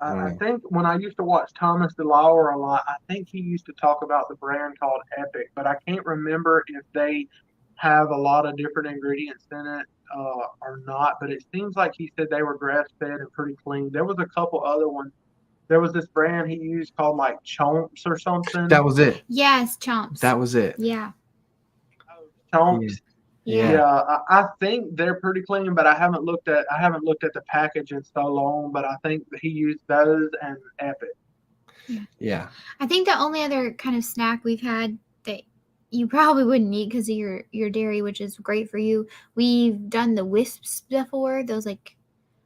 don't I know. think when I used to watch Thomas DeLauer a lot, I think he used to talk about the brand called Epic, but I can't remember if they have a lot of different ingredients in it or not. But it seems like he said they were grass fed and pretty clean. There was a couple other ones. There was this brand he used called like Chomps or something. That was it. Yes, chomps. That was it. Yeah. Chomps. Yeah. Yeah, I think they're pretty clean, but I haven't looked at the package in so long. But I think that he used those and Epic. Yeah. I think the only other kind of snack we've had that you probably wouldn't eat because of your dairy, which is great for you. We've done the wisps before. Those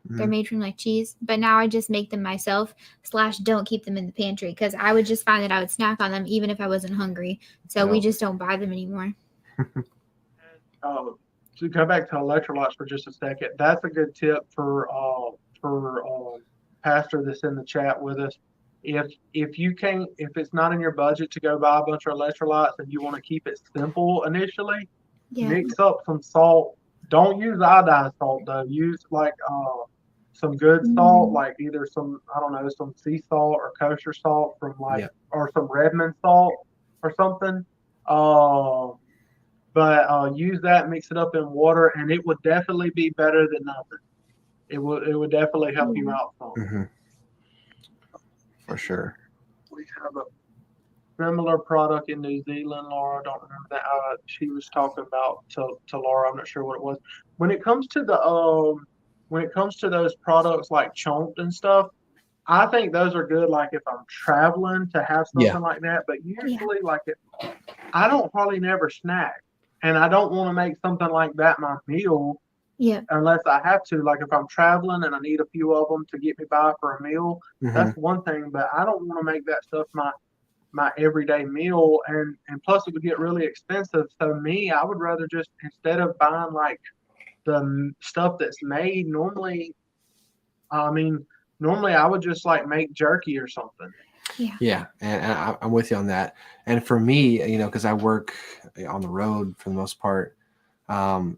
they're made from like cheese, but now I just make them myself. / don't keep them in the pantry because I would just find that I would snack on them even if I wasn't hungry. So we just don't buy them anymore. To go back to electrolytes for just a second, that's a good tip for Pastor that's in the chat with us. If it's not in your budget to go buy a bunch of electrolytes and you want to keep it simple initially, mix up some salt. Don't use iodized salt though. Use like some good salt, like either some some sea salt or kosher salt from or some Redmond salt or something. But use that, mix it up in water, and it would definitely be better than nothing. It would definitely help you out some. Mm-hmm. For sure. We have a similar product in New Zealand, Laura. I don't remember that. She was talking about to Laura. I'm not sure what it was. When it comes to those products like Chomped and stuff, I think those are good. Like if I'm traveling to have something like that, but usually I don't hardly never snack. And I don't want to make something like that my meal unless I have to. Like if I'm traveling and I need a few of them to get me by for a meal, that's one thing. But I don't want to make that stuff my everyday meal. And plus it would get really expensive. So I would rather just, instead of buying like the stuff that's made, normally I would just like make jerky or something. Yeah, and I'm with you on that. And for me, because I work on the road for the most part, my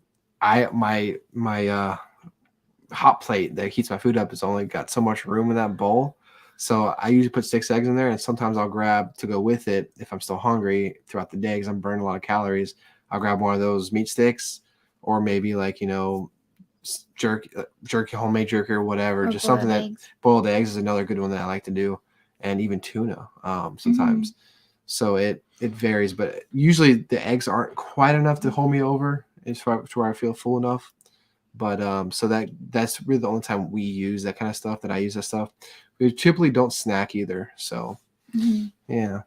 hot plate that heats my food up has only got so much room in that bowl. So I usually put 6 eggs in there, and sometimes I'll grab to go with it if I'm still hungry throughout the day because I'm burning a lot of calories. I'll grab one of those meat sticks, or maybe like jerky, homemade jerky or whatever. Or just something that boiled eggs is another good one that I like to do. And even tuna sometimes. So it varies, but usually the eggs aren't quite enough to hold me over It's to where I feel full enough. But so that's really the only time we use that kind of stuff, that I use that stuff. We typically don't snack either. So yeah.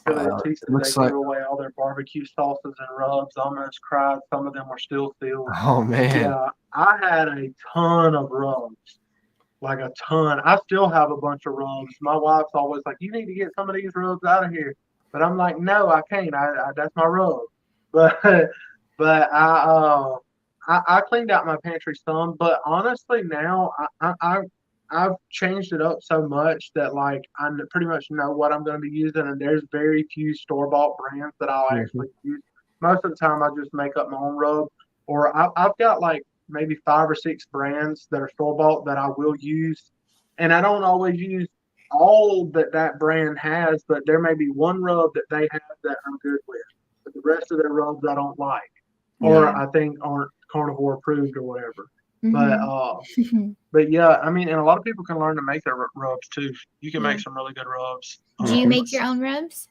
She said Looks they like, threw away all their barbecue sauces and rubs. Almost cried. Some of them were still sealed. oh man. Yeah, I had a ton of rubs, like a ton. I still have a bunch of rubs. My wife's always like, "You need to get some of these rubs out of here," but I'm like, "No, I can't. I that's my rub." But I cleaned out my pantry some. But honestly, now I've changed it up so much that like pretty much know what I'm going to be using, and there's very few store bought brands that I'll actually use. Most of the time, I just make up my own rub, or I've got like maybe 5 or 6 brands that are store bought that I will use, and I don't always use all that brand has, but there may be one rub that they have that I'm good with, but the rest of their rubs I don't like, or I think aren't carnivore approved or whatever. But yeah, I mean, and a lot of people can learn to make their rubs too. You can make some really good rubs. Do you make your own rubs?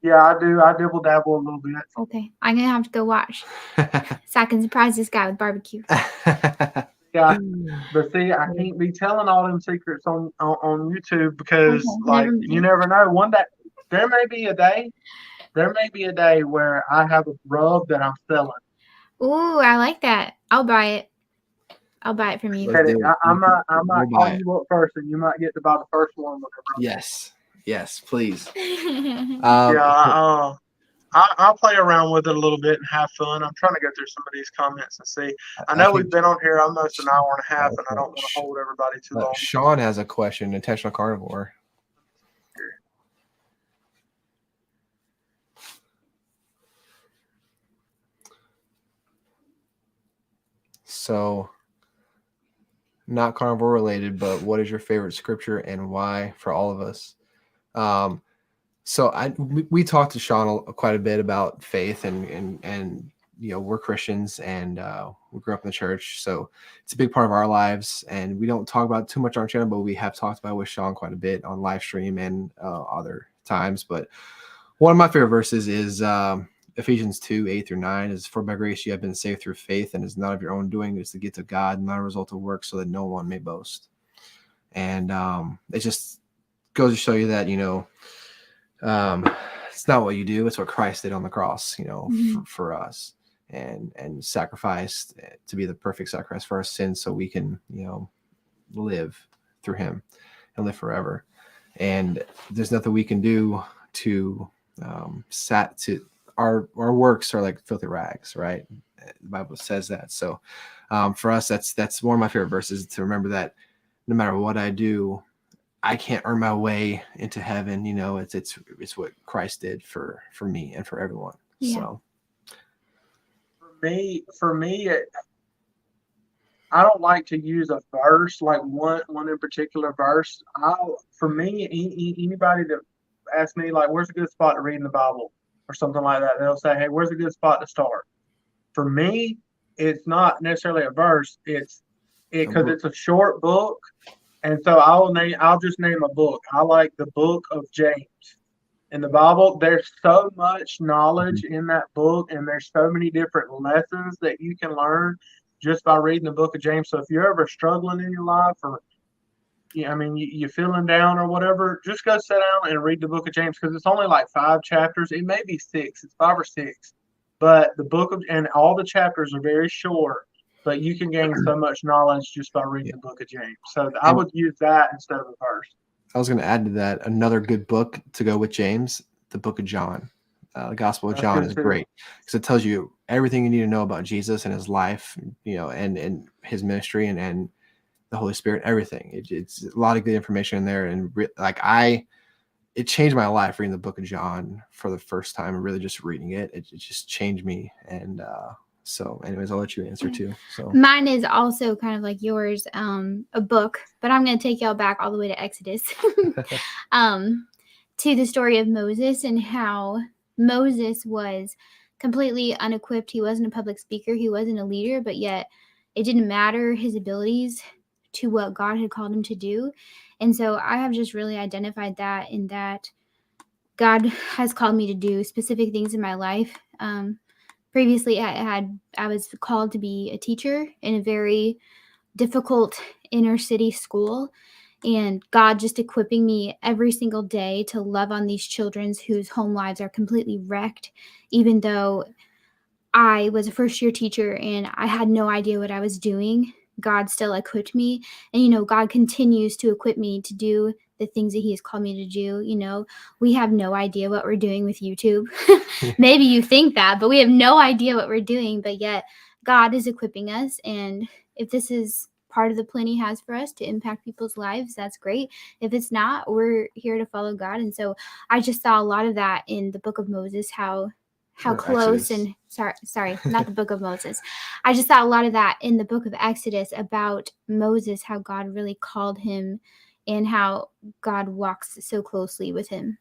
Yeah, I do. I dibble dabble a little bit. Okay, I'm gonna have to go watch so I can surprise this guy with barbecue. Yeah, but see, I can't be telling all them secrets on YouTube because, like, you never know. One day, there may be a day where I have a rub that I'm selling. Ooh, I like that. I'll buy it. I'll buy it from you. I might call you up first, and you might get to buy the first one. Yes, please. I'll play around with it a little bit and have fun. I'm trying to go through some of these comments and see. I know we've been on here almost an hour and a half, and I don't want to hold everybody too long. Sean has a question, intentional carnivore. So, not carnivore related, but what is your favorite scripture and why for all of us? So we talked to Sean quite a bit about faith and you know, we're Christians and we grew up in the church, so it's a big part of our lives, and we don't talk about it too much on our channel, but we have talked about it with Sean quite a bit on live stream and other times. But one of my favorite verses is Ephesians 2:8-9 is, "For by grace you have been saved through faith, and it's not of your own doing, it's the gift of God, not a result of work, so that no one may boast." And it just goes to show you that, you know, it's not what you do, it's what Christ did on the cross, you know, for us, and sacrificed to be the perfect sacrifice for our sins, so we can, you know, live through him and live forever. And there's nothing we can do to our works are like filthy rags, right? The Bible says that. So for us, that's one of my favorite verses, to remember that no matter what I do, I can't earn my way into heaven. You know, it's what Christ did for me and for everyone. Yeah. So for me, I don't like to use a verse, like one in particular verse. For me, anybody that asks me, like, where's a good spot to read in the Bible or something like that, they'll say, hey, where's a good spot to start? For me, it's not necessarily a verse. It's because it's a short book. And so I'll just name a book. I like the book of James. In the Bible, there's so much knowledge in that book, and there's so many different lessons that you can learn just by reading the book of James. So if you're ever struggling in your life, or you're feeling down or whatever, just go sit down and read the book of James, because it's only like 5 chapters. It may be 6. It's 5 or 6. But and all the chapters are very short. But you can gain so much knowledge just by reading the book of James. So I would use that instead of a verse. I was going to add to that another good book to go with James, the book of John. The Gospel of John is great because it tells you everything you need to know about Jesus and his life, you know, and his ministry and the Holy Spirit, everything. It's a lot of good information in there. And it changed my life reading the book of John for the first time, and really just reading it. It just changed me. And, so anyways, I'll let you answer too. So mine is also kind of like yours, a book, but I'm going to take y'all back all the way to Exodus, to the story of Moses and how Moses was completely unequipped. He wasn't a public speaker. He wasn't a leader, but yet it didn't matter his abilities to what God had called him to do. And so I have just really identified that, in that God has called me to do specific things in my life, previously I was called to be a teacher in a very difficult inner city school, and God just equipping me every single day to love on these children whose home lives are completely wrecked, even though I was a first year teacher and I had no idea what I was doing. God still equipped me. And, God continues to equip me to do the things that he has called me to do. We have no idea what we're doing with YouTube. Maybe you think that, but we have no idea what we're doing. But yet God is equipping us. And if this is part of the plan he has for us to impact people's lives, that's great. If it's not, we're here to follow God. And so I just saw a lot of that in the book of Moses, how close Exodus. and sorry, not the book of Moses. I just saw a lot of that in the book of Exodus about Moses, how God really called him and how God walks so closely with him.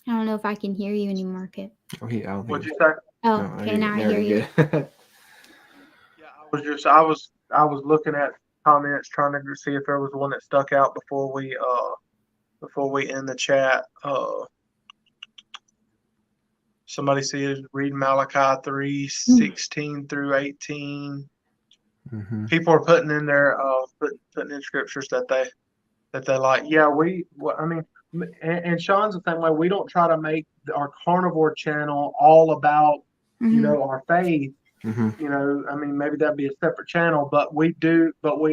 I don't know if I can hear you anymore, Kipp. Oh, I don't What'd think. you say? Oh, No, okay, now I hear you're you. good. Yeah, I was looking at comments trying to see if there was one that stuck out before we end the chat. Somebody says read Malachi 3:16 through 18. Mm-hmm. People are putting in their putting in scriptures that they like. Yeah, and Sean's the same way. We don't try to make our carnivore channel all about our faith. Mm-hmm. Maybe that'd be a separate channel, but we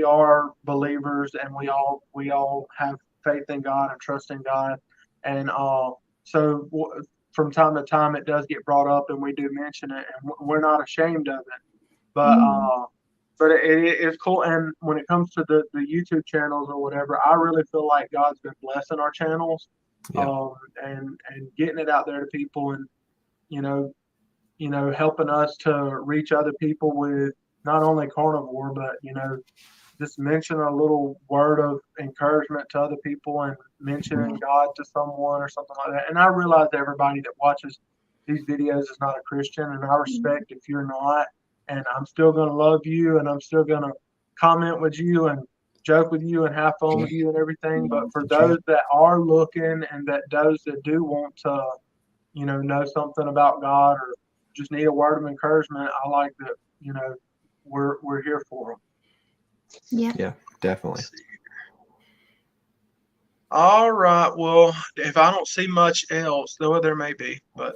are believers, and we all have faith in God and trust in God, and so from time to time it does get brought up, and we do mention it, and we're not ashamed of it, but it's cool. And when it comes to the YouTube channels or whatever, I really feel like God's been blessing our channels, and getting it out there to people, and helping us to reach other people with not only carnivore, but, just mention a little word of encouragement to other people and mentioning God to someone or something like that. And I realize everybody that watches these videos is not a Christian, and I respect if you're not, and I'm still going to love you, and I'm still going to comment with you and joke with you and have fun with you and everything. But for those that are looking, and those that do want to, know something about God, or just need a word of encouragement, I like that, we're here for them. Yeah, definitely. All right. Well, if I don't see much else, though there may be, but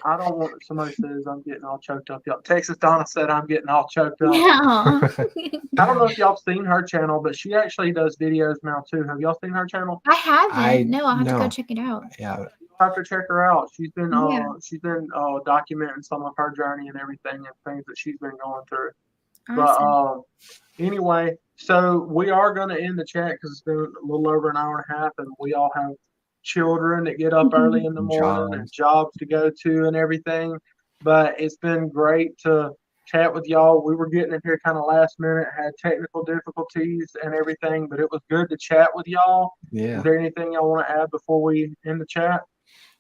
I don't want somebody says I'm getting all choked up. Y'all, Texas Donna said I'm getting all choked up. Yeah. I don't know if y'all seen her channel, but she actually does videos now too. Have y'all seen her channel? I haven't. I'll have to go check it out. Yeah. You'll have to check her out. She's been documenting some of her journey and everything, and things that she's been going through. Awesome. But anyway, so we are going to end the chat because it's been a little over an hour and a half, and we all have children that get up early in the morning and jobs to go to and everything. But it's been great to chat with y'all. We were getting in here kind of last minute, had technical difficulties and everything, but it was good to chat with y'all. Yeah. Is there anything y'all want to add before we end the chat?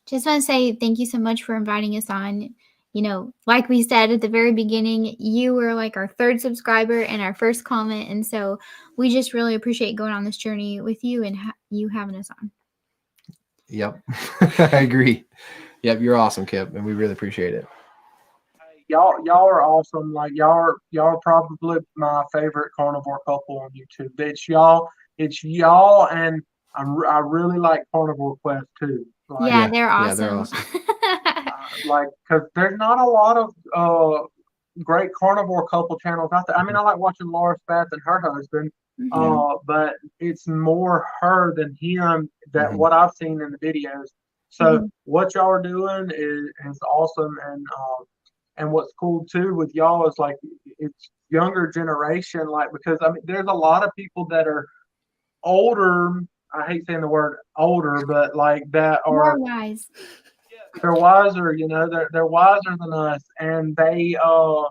Just want to say thank you so much for inviting us on. Like we said at the very beginning, you were like our third subscriber and our first comment. And so we just really appreciate going on this journey with you and you having us on. Yep. I agree. Yep. You're awesome, Kipp, and we really appreciate it. Y'all are awesome. Like y'all are probably my favorite carnivore couple on YouTube. It's y'all, and I really like Carnivore Quest too. Like, they're awesome. Yeah, they're awesome. Because there's not a lot of great carnivore couple channels out there. I mean, I like watching Laura Spatz and her husband, but it's more her than him that what I've seen in the videos. So what y'all are doing is awesome, and what's cool too with y'all is like it's younger generation, like, because I mean there's a lot of people that are older. I hate saying the word older, but like that are more wise. They're wiser, they're wiser than us, and they are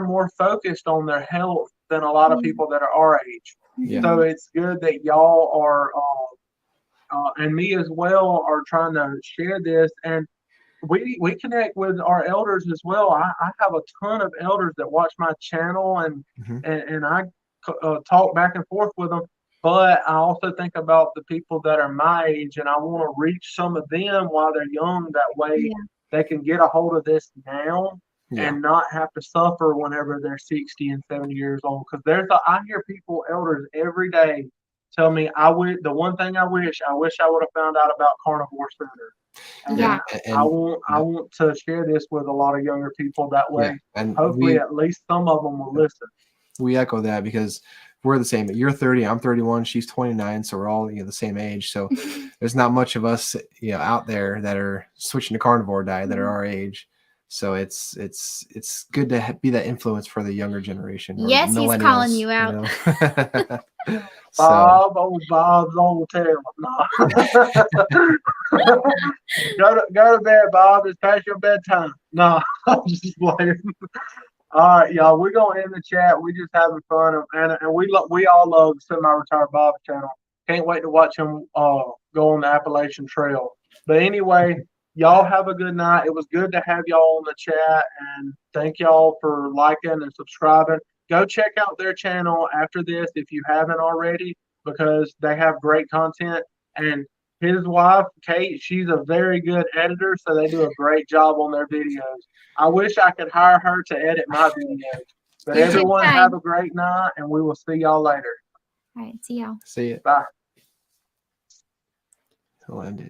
more focused on their health than a lot of people that are our age. Yeah. So it's good that y'all are and me as well are trying to share this, and we connect with our elders as well. I have a ton of elders that watch my channel, and I talk back and forth with them. But I also think about the people that are my age, and I want to reach some of them while they're young. That way, Yeah. they can get a hold of this now Yeah. and not have to suffer whenever they're 60 and 70 years old. Because I hear people, elders, every day tell me, the one thing I wish I would have found out about carnivore sooner. And Yeah. I And want to share this with a lot of younger people. That way, and hopefully, at least some of them will listen. we echo that because we're the same. You're 30, I'm 31, she's 29, so we're all the same age. So there's not much of us out there that are switching to carnivore diet that are our age. So it's good to be that influence for the younger generation. Or Yes, he's calling millennials, you out. So Bob, old Bob's old tail. No. go to bed, Bob. It's past your bedtime. No, I'm just playing. All right, y'all. We're gonna end the chat. We just having fun, and we all love the semi-retired Bob channel. Can't wait to watch him go on the Appalachian Trail. But anyway, y'all have a good night. It was good to have y'all on the chat, and thank y'all for liking and subscribing. Go check out their channel after this if you haven't already, because they have great content. And his wife, Kate, she's a very good editor, so they do a great job on their videos. I wish I could hire her to edit my videos. But You everyone can. have a great night, and we will see y'all later. All right, see y'all. see it. Bye. He'll end it.